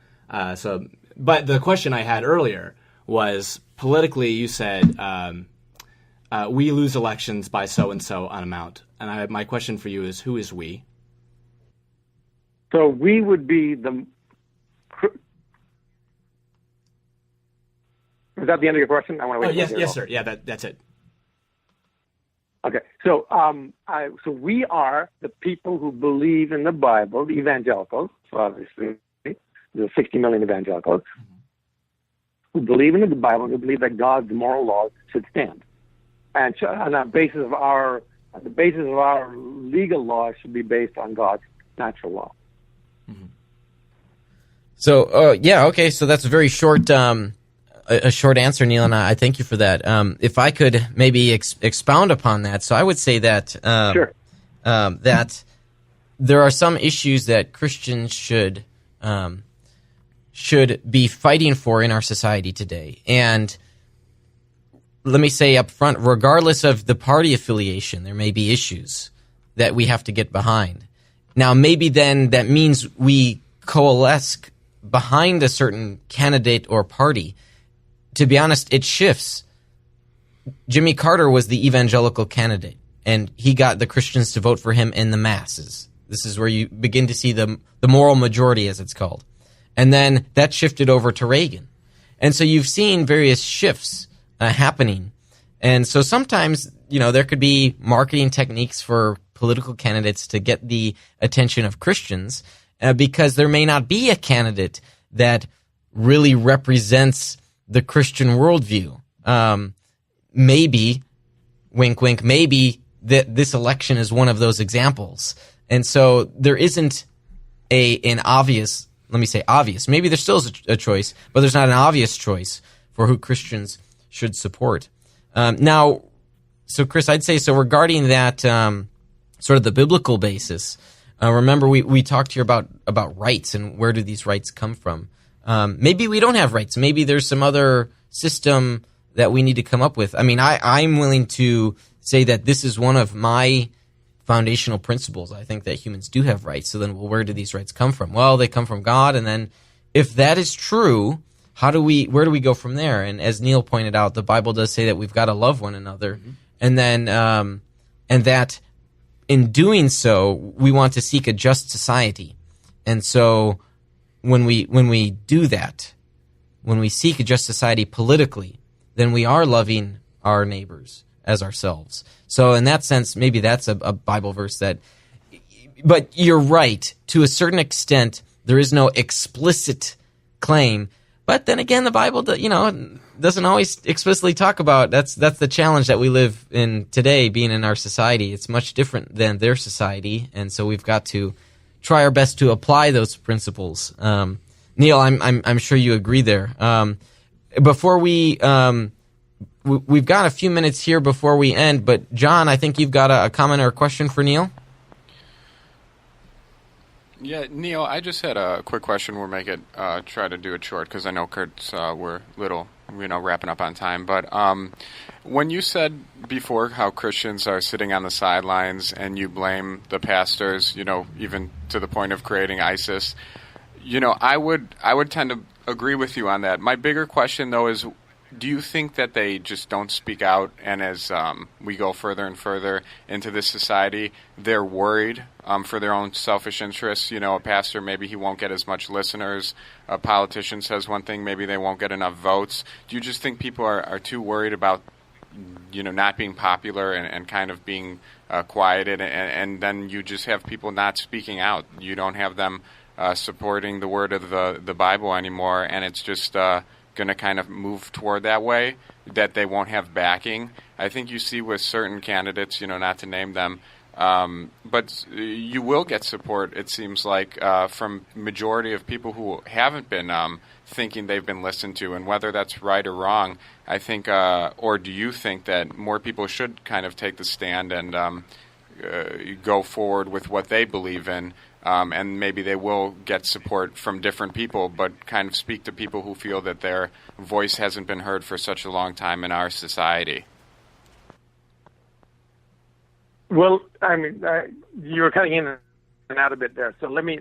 But the question I had earlier was, politically, you said we lose elections by so-and-so on amount. And my question for you is, who is we? So we would be the... Is that the end of your question? I want to wait. Yes, sir. Yeah, that's it. Okay, so so we are the people who believe in the Bible, the evangelicals, obviously, the 60 million evangelicals, who believe in the Bible and who believe that God's moral laws should stand. And on the basis of our legal law should be based on God's natural law. Mm-hmm. So, okay, so that's a very short... a short answer, Neil, and I thank you for that. If I could maybe expound upon that, so I would say that Sure. That there are some issues that Christians should be fighting for in our society today. And let me say up front, regardless of the party affiliation, there may be issues that we have to get behind. Now, maybe then that means we coalesce behind a certain candidate or party. To be honest, it shifts. Jimmy Carter was the evangelical candidate, and he got the Christians to vote for him in the masses. This is where you begin to see the moral majority, as it's called. And then that shifted over to Reagan. And so you've seen various shifts happening. And so sometimes, there could be marketing techniques for political candidates to get the attention of Christians because there may not be a candidate that really represents the Christian worldview. Maybe, wink, wink, maybe this election is one of those examples. And so there isn't an obvious, let me say obvious, maybe there still is a choice, but there's not an obvious choice for who Christians should support. Now, so Chris, I'd say, so regarding that sort of the biblical basis, remember we talked here about rights and where do these rights come from. Maybe we don't have rights. Maybe there's some other system that we need to come up with. I mean, I'm willing to say that this is one of my foundational principles. I think that humans do have rights. So then, where do these rights come from? Well, they come from God. And then if that is true, where do we go from there? And as Neil pointed out, the Bible does say that we've got to love one another. Mm-hmm. And then, and that in doing so, we want to seek a just society. And so, when we do that, when we seek a just society politically, then we are loving our neighbors as ourselves. So in that sense, maybe that's a Bible verse that... But you're right. To a certain extent, there is no explicit claim. But then again, the Bible, doesn't always explicitly talk about... That's the challenge that we live in today, being in our society. It's much different than their society, and so we've got to try our best to apply those principles. Neil, I'm sure you agree there. Before we've got a few minutes here before we end, but John, I think you've got a comment or a question for Neil. Yeah, Neil, I just had a quick question. We'll make it try to do it short because I know Kurt's we're little, wrapping up on time. But when you said before how Christians are sitting on the sidelines and you blame the pastors, even to the point of creating ISIS, I would tend to agree with you on that. My bigger question, though, is do you think that they just don't speak out, and as we go further and further into this society, they're worried for their own selfish interests? A pastor, maybe he won't get as much listeners. A politician says one thing, maybe they won't get enough votes. Do you just think people are too worried about not being popular and kind of being quieted, and then you just have people not speaking out? You don't have them supporting the word of the Bible anymore, and it's just going to kind of move toward that way, that they won't have backing. I think you see with certain candidates, not to name them, but you will get support, it seems like, from majority of people who haven't been thinking they've been listened to. And whether that's right or wrong, I think, or do you think that more people should kind of take the stand and go forward with what they believe in? And maybe they will get support from different people, but kind of speak to people who feel that their voice hasn't been heard for such a long time in our society. Well, I mean, you were cutting in and out a bit there, so let me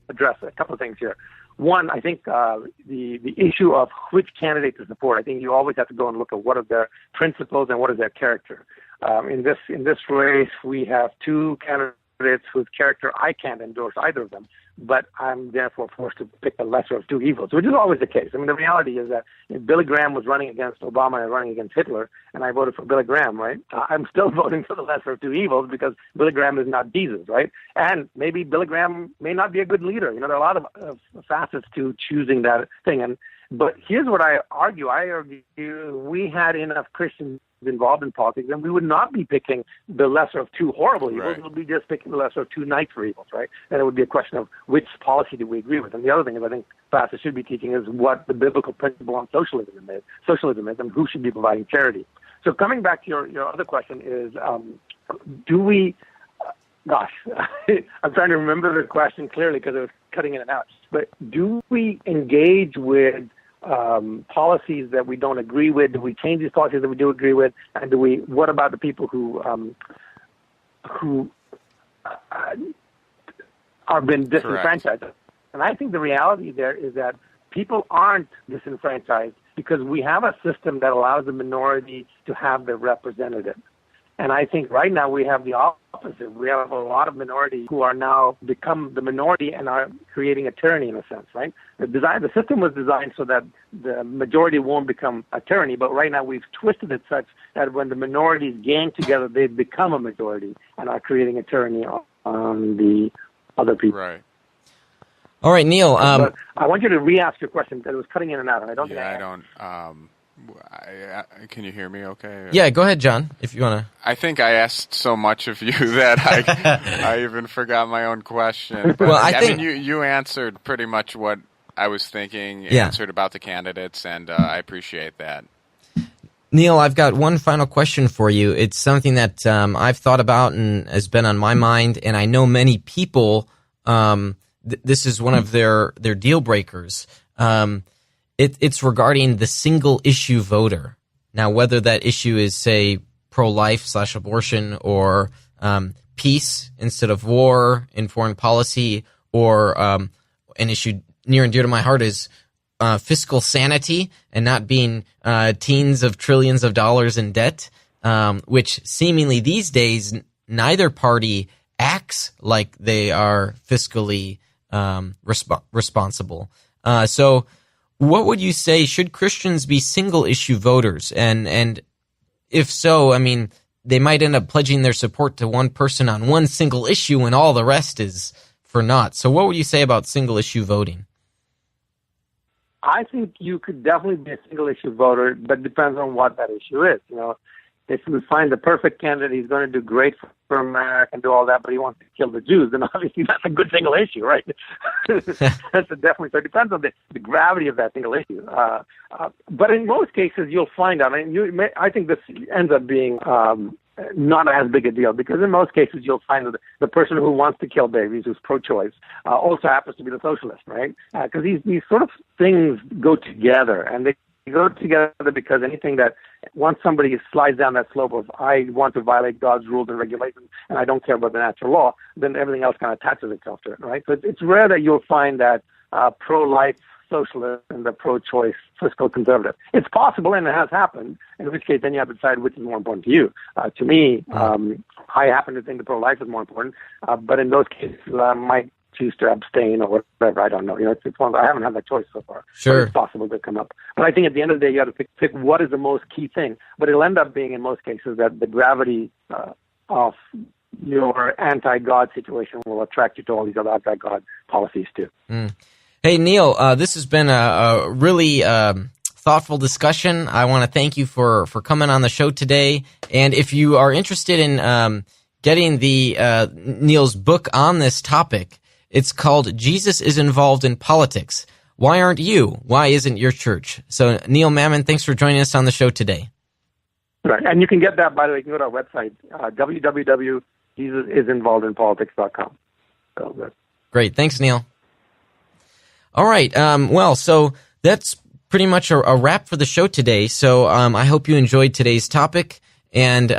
address a couple of things here. one, I think the issue of which candidate to support. I think you always have to go and look at what are their principles and what is their character. In this race, we have two candidates whose character I can't endorse either of them, but I'm therefore forced to pick the lesser of two evils, which is always the case. I mean, the reality is that if Billy Graham was running against Obama and running against Hitler, and I voted for Billy Graham, right? I'm still voting for the lesser of two evils because Billy Graham is not Jesus, right? And maybe Billy Graham may not be a good leader. There are a lot of facets to choosing that thing. But here's what I argue. I argue we had enough Christians involved in politics, and we would not be picking the lesser of two horrible evils. Right. We'll be just picking the lesser of two nicer evils, right? And it would be a question of which policy do we agree with. And the other thing is I think pastors should be teaching is what the biblical principle on socialism is and who should be providing charity. So coming back to your other question is, do we, gosh, I'm trying to remember the question clearly because it was cutting in and out, but do we engage with policies that we don't agree with? Do we change these policies that we do agree with? And what about the people who are been disenfranchised? Correct. And I think the reality there is that people aren't disenfranchised because we have a system that allows the minority to have their representative. And I think right now we have the opposite. We have a lot of minorities who are now become the minority and are creating a tyranny in a sense, right? The system was designed so that the majority won't become a tyranny, but right now we've twisted it such that when the minorities gang together, they become a majority and are creating a tyranny on the other people. Right. All right, Neil. But I want you to re-ask your question because it was cutting in and out, and I don't think I don't. Can you hear me okay? Yeah, go ahead, John, if you want to. I think I asked so much of you that I even forgot my own question. But, well, I mean, you answered pretty much what I was thinking, answered about the candidates, and I appreciate that. Neil, I've got one final question for you. It's something that I've thought about and has been on my mind, and I know many people, this is one of their deal breakers. It's regarding the single-issue voter. Now, whether that issue is, say, pro-life/abortion or peace instead of war in foreign policy, or an issue near and dear to my heart is fiscal sanity and not being teens of trillions of dollars in debt, which seemingly these days neither party acts like they are fiscally responsible. So what would you say, should Christians be single-issue voters? And if so, I mean, they might end up pledging their support to one person on one single issue and all the rest is for naught. So what would you say about single-issue voting? I think you could definitely be a single-issue voter, but it depends on what that issue is. If you find the perfect candidate, he's going to do great for America and do all that, but he wants to kill the Jews, then obviously that's a good single issue, right? That's definitely. So it depends on the gravity of that single issue. But in most cases, you'll find out. I think this ends up being not as big a deal because in most cases, you'll find that the person who wants to kill babies, who's pro-choice, also happens to be the socialist, right? Because these sort of things go together, and they go together because anything that once somebody slides down that slope of I want to violate God's rules and regulations and I don't care about the natural law, then everything else kind of attaches itself to it, right? So it's rare that you'll find that pro-life socialist and the pro-choice fiscal conservative. It's possible and it has happened, in which case then you have to decide which is more important to you. To me, I happen to think the pro-life is more important, but in those cases I might choose to abstain or whatever. I don't know. It's one. I haven't had that choice so far. Sure. It's possible to come up. But I think at the end of the day, you have to pick what is the most key thing. But it'll end up being, in most cases, that the gravity of your anti-God situation will attract you to all these other anti-God policies too. Hey, Neil, this has been a really thoughtful discussion. I want to thank you for coming on the show today. And if you are interested in getting Neil's book on this topic, it's called Jesus is Involved in Politics. Why aren't you? Why isn't your church? So, Neil Mammen, thanks for joining us on the show today. Right. And you can get that, by the way, you can go to our website, www.jesusisinvolvedinpolitics.com. So, great. Thanks, Neil. All right. So that's pretty much a wrap for the show today. So I hope you enjoyed today's topic. And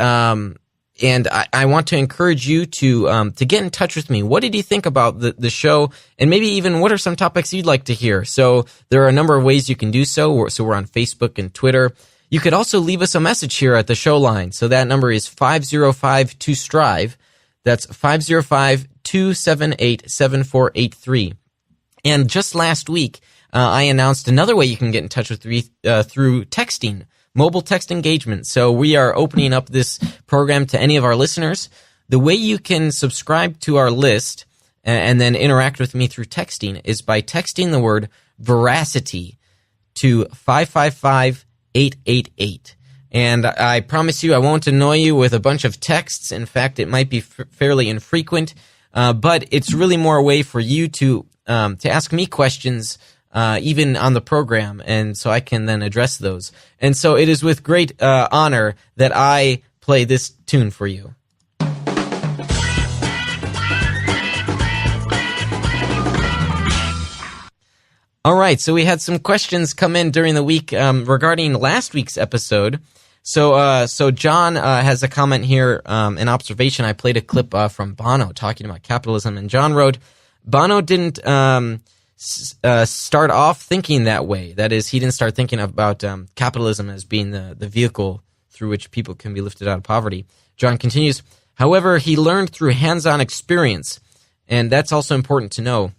And I want to encourage you to get in touch with me. What did you think about the show? And maybe even what are some topics you'd like to hear? So there are a number of ways you can do so. So we're on Facebook and Twitter. You could also leave us a message here at the show line. So that number is 505-2STRIVE. That's 505-278-7483. And just last week, I announced another way you can get in touch with me through texting, mobile text engagement. So we are opening up this program to any of our listeners. The way you can subscribe to our list and then interact with me through texting is by texting the word Veracity to 555-888. And I promise you I won't annoy you with a bunch of texts. In fact, it might be fairly infrequent, but it's really more a way for you to ask me questions even on the program, and so I can then address those. And so it is with great honor that I play this tune for you. All right, so we had some questions come in during the week regarding last week's episode. So John has a comment here, an observation. I played a clip from Bono talking about capitalism, and John wrote, Bono didn't start off thinking that way. That is, he didn't start thinking about capitalism as being the vehicle through which people can be lifted out of poverty. John continues, however, he learned through hands-on experience, and that's also important to know.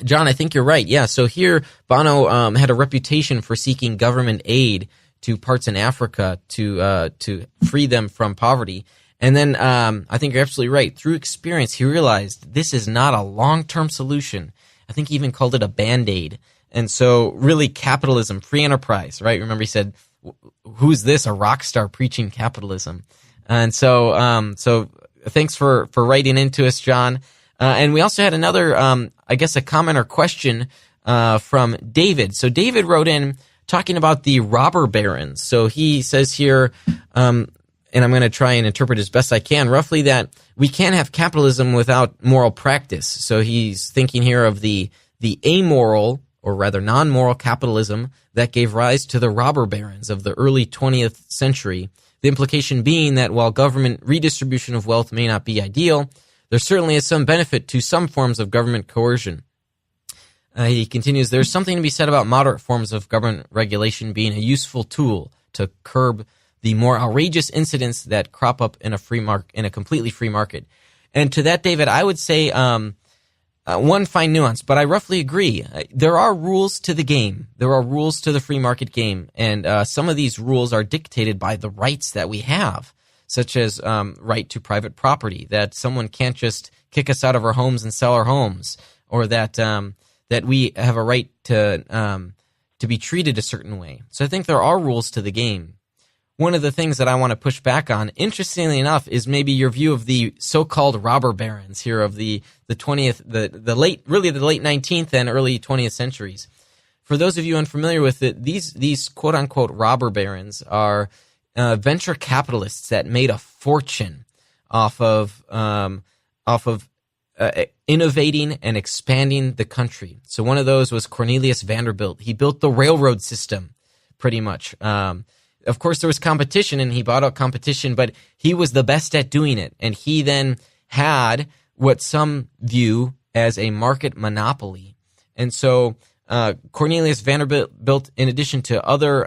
John, I think you're right. Yeah, so here Bono had a reputation for seeking government aid to parts in Africa to free them from poverty. And then I think you're absolutely right. Through experience, he realized this is not a long-term solution. I think he even called it a Band-Aid. And so really capitalism, free enterprise, right? Remember he said, who's this, a rock star preaching capitalism? And so thanks for writing into us, John. And we also had another, I guess, a comment or question from David. So David wrote in talking about the robber barons. So he says here, and I'm going to try and interpret as best I can, roughly that we can't have capitalism without moral practice. So he's thinking here of the amoral, or rather non-moral capitalism that gave rise to the robber barons of the early 20th century. The implication being that while government redistribution of wealth may not be ideal, there certainly is some benefit to some forms of government coercion. He continues, there's something to be said about moderate forms of government regulation being a useful tool to curb the more outrageous incidents that crop up in a completely free market. And to that, David, I would say one fine nuance, but I roughly agree. There are rules to the game. There are rules to the free market game, and some of these rules are dictated by the rights that we have, such as right to private property, that someone can't just kick us out of our homes and sell our homes, or that we have a right to be treated a certain way. So I think there are rules to the game. One of the things that I want to push back on, interestingly enough, is maybe your view of the so-called robber barons here of the 20th, the late 19th and early 20th centuries. For those of you unfamiliar with it, these quote-unquote robber barons are venture capitalists that made a fortune off of innovating and expanding the country. So one of those was Cornelius Vanderbilt. He built the railroad system, pretty much. Of course, there was competition, and he bought out competition, but he was the best at doing it. And he then had what some view as a market monopoly. And so Cornelius Vanderbilt, in addition to other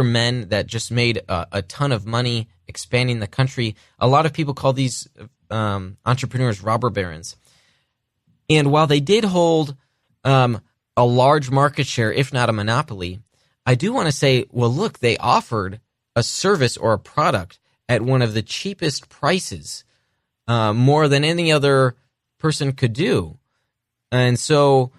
men that just made a ton of money expanding the country, a lot of people call these entrepreneurs robber barons. And while they did hold a large market share, if not a monopoly, I do want to say, well, look, they offered a service or a product at one of the cheapest prices, more than any other person could do. And so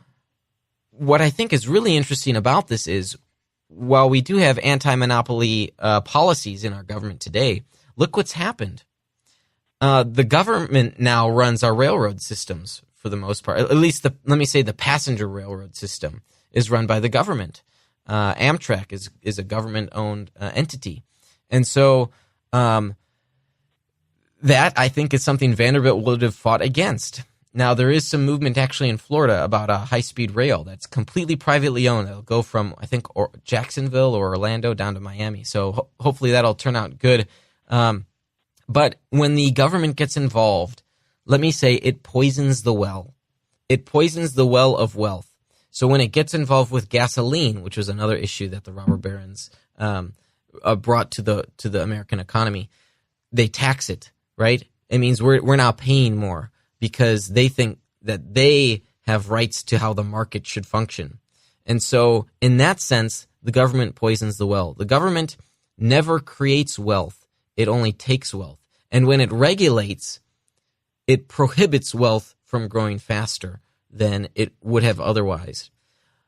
what I think is really interesting about this is, while we do have anti-monopoly policies in our government today, look what's happened. The government now runs our railroad systems for the most part. At least, let me say the passenger railroad system is run by the government. Amtrak is a government-owned entity. And so that, I think, is something Vanderbilt would have fought against. Now, there is some movement actually in Florida about a high-speed rail that's completely privately owned. It'll go from, I think, Jacksonville or Orlando down to Miami. So hopefully that'll turn out good. But But when the government gets involved, let me say it poisons the well. It poisons the well of wealth. So when it gets involved with gasoline, which was another issue that the robber barons brought to the American economy, they tax it, right? It means we're now paying more because they think that they have rights to how the market should function. And so in that sense, the government poisons the well. The government never creates wealth. It only takes wealth. And when it regulates, it prohibits wealth from growing faster than it would have otherwise.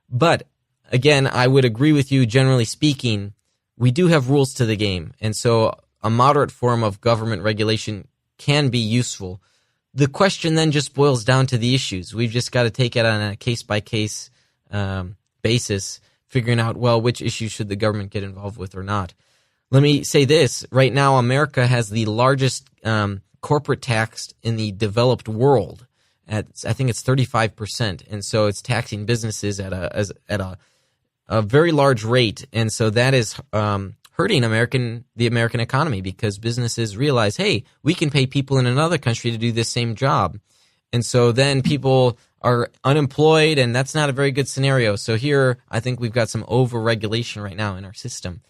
But again, I would agree with you, generally speaking, we do have rules to the game. And so a moderate form of government regulation can be useful. The question then just boils down to the issues. We've just got to take it on a case-by-case basis, figuring out, well, which issues should the government get involved with or not. Let me say this. Right now, America has the largest corporate tax in the developed world. I think it's 35%. And so it's taxing businesses at a very large rate. And so that is hurting the American economy because businesses realize, hey, we can pay people in another country to do this same job. And so then people are unemployed, and that's not a very good scenario. So here, I think we've got some over-regulation right now in our system.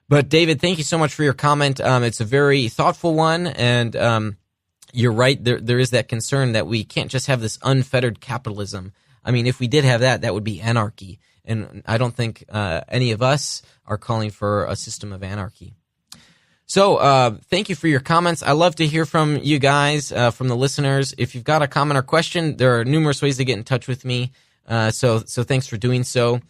But David, thank you so much for your comment. It's a very thoughtful one, and you're right. There is that concern that we can't just have this unfettered capitalism. I mean, if we did have that, that would be anarchy. And I don't think any of us are calling for a system of anarchy. So thank you for your comments. I love to hear from you guys, from the listeners. If you've got a comment or question, there are numerous ways to get in touch with me. So thanks for doing so.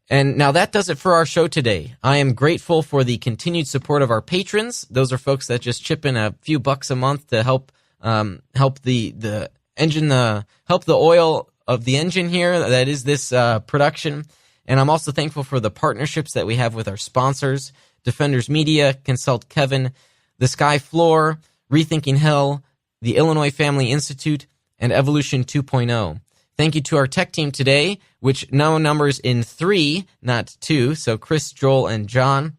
And now that does it for our show today. I am grateful for the continued support of our patrons. Those are folks that just chip in a few bucks a month to help the engine, help the oil of the engine here. That is this production. And I'm also thankful for the partnerships that we have with our sponsors, Defenders Media, Consult Kevin, The Sky Floor, Rethinking Hell, the Illinois Family Institute, and Evolution 2.0. Thank you to our tech team today, which now numbers in 3, not 2, so Chris, Joel, and John.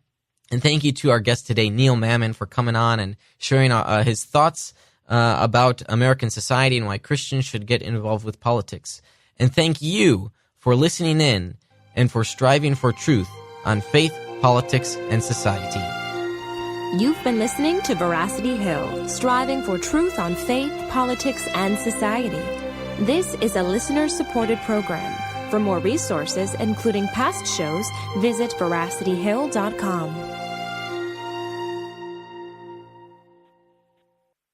And thank you to our guest today, Neil Mammen, for coming on and sharing his thoughts about American society and why Christians should get involved with politics. And thank you for listening in and for striving for truth on faith, politics, and society. You've been listening to Veracity Hill, striving for truth on faith, politics, and society. This is a listener-supported program. For more resources, including past shows, visit veracityhill.com.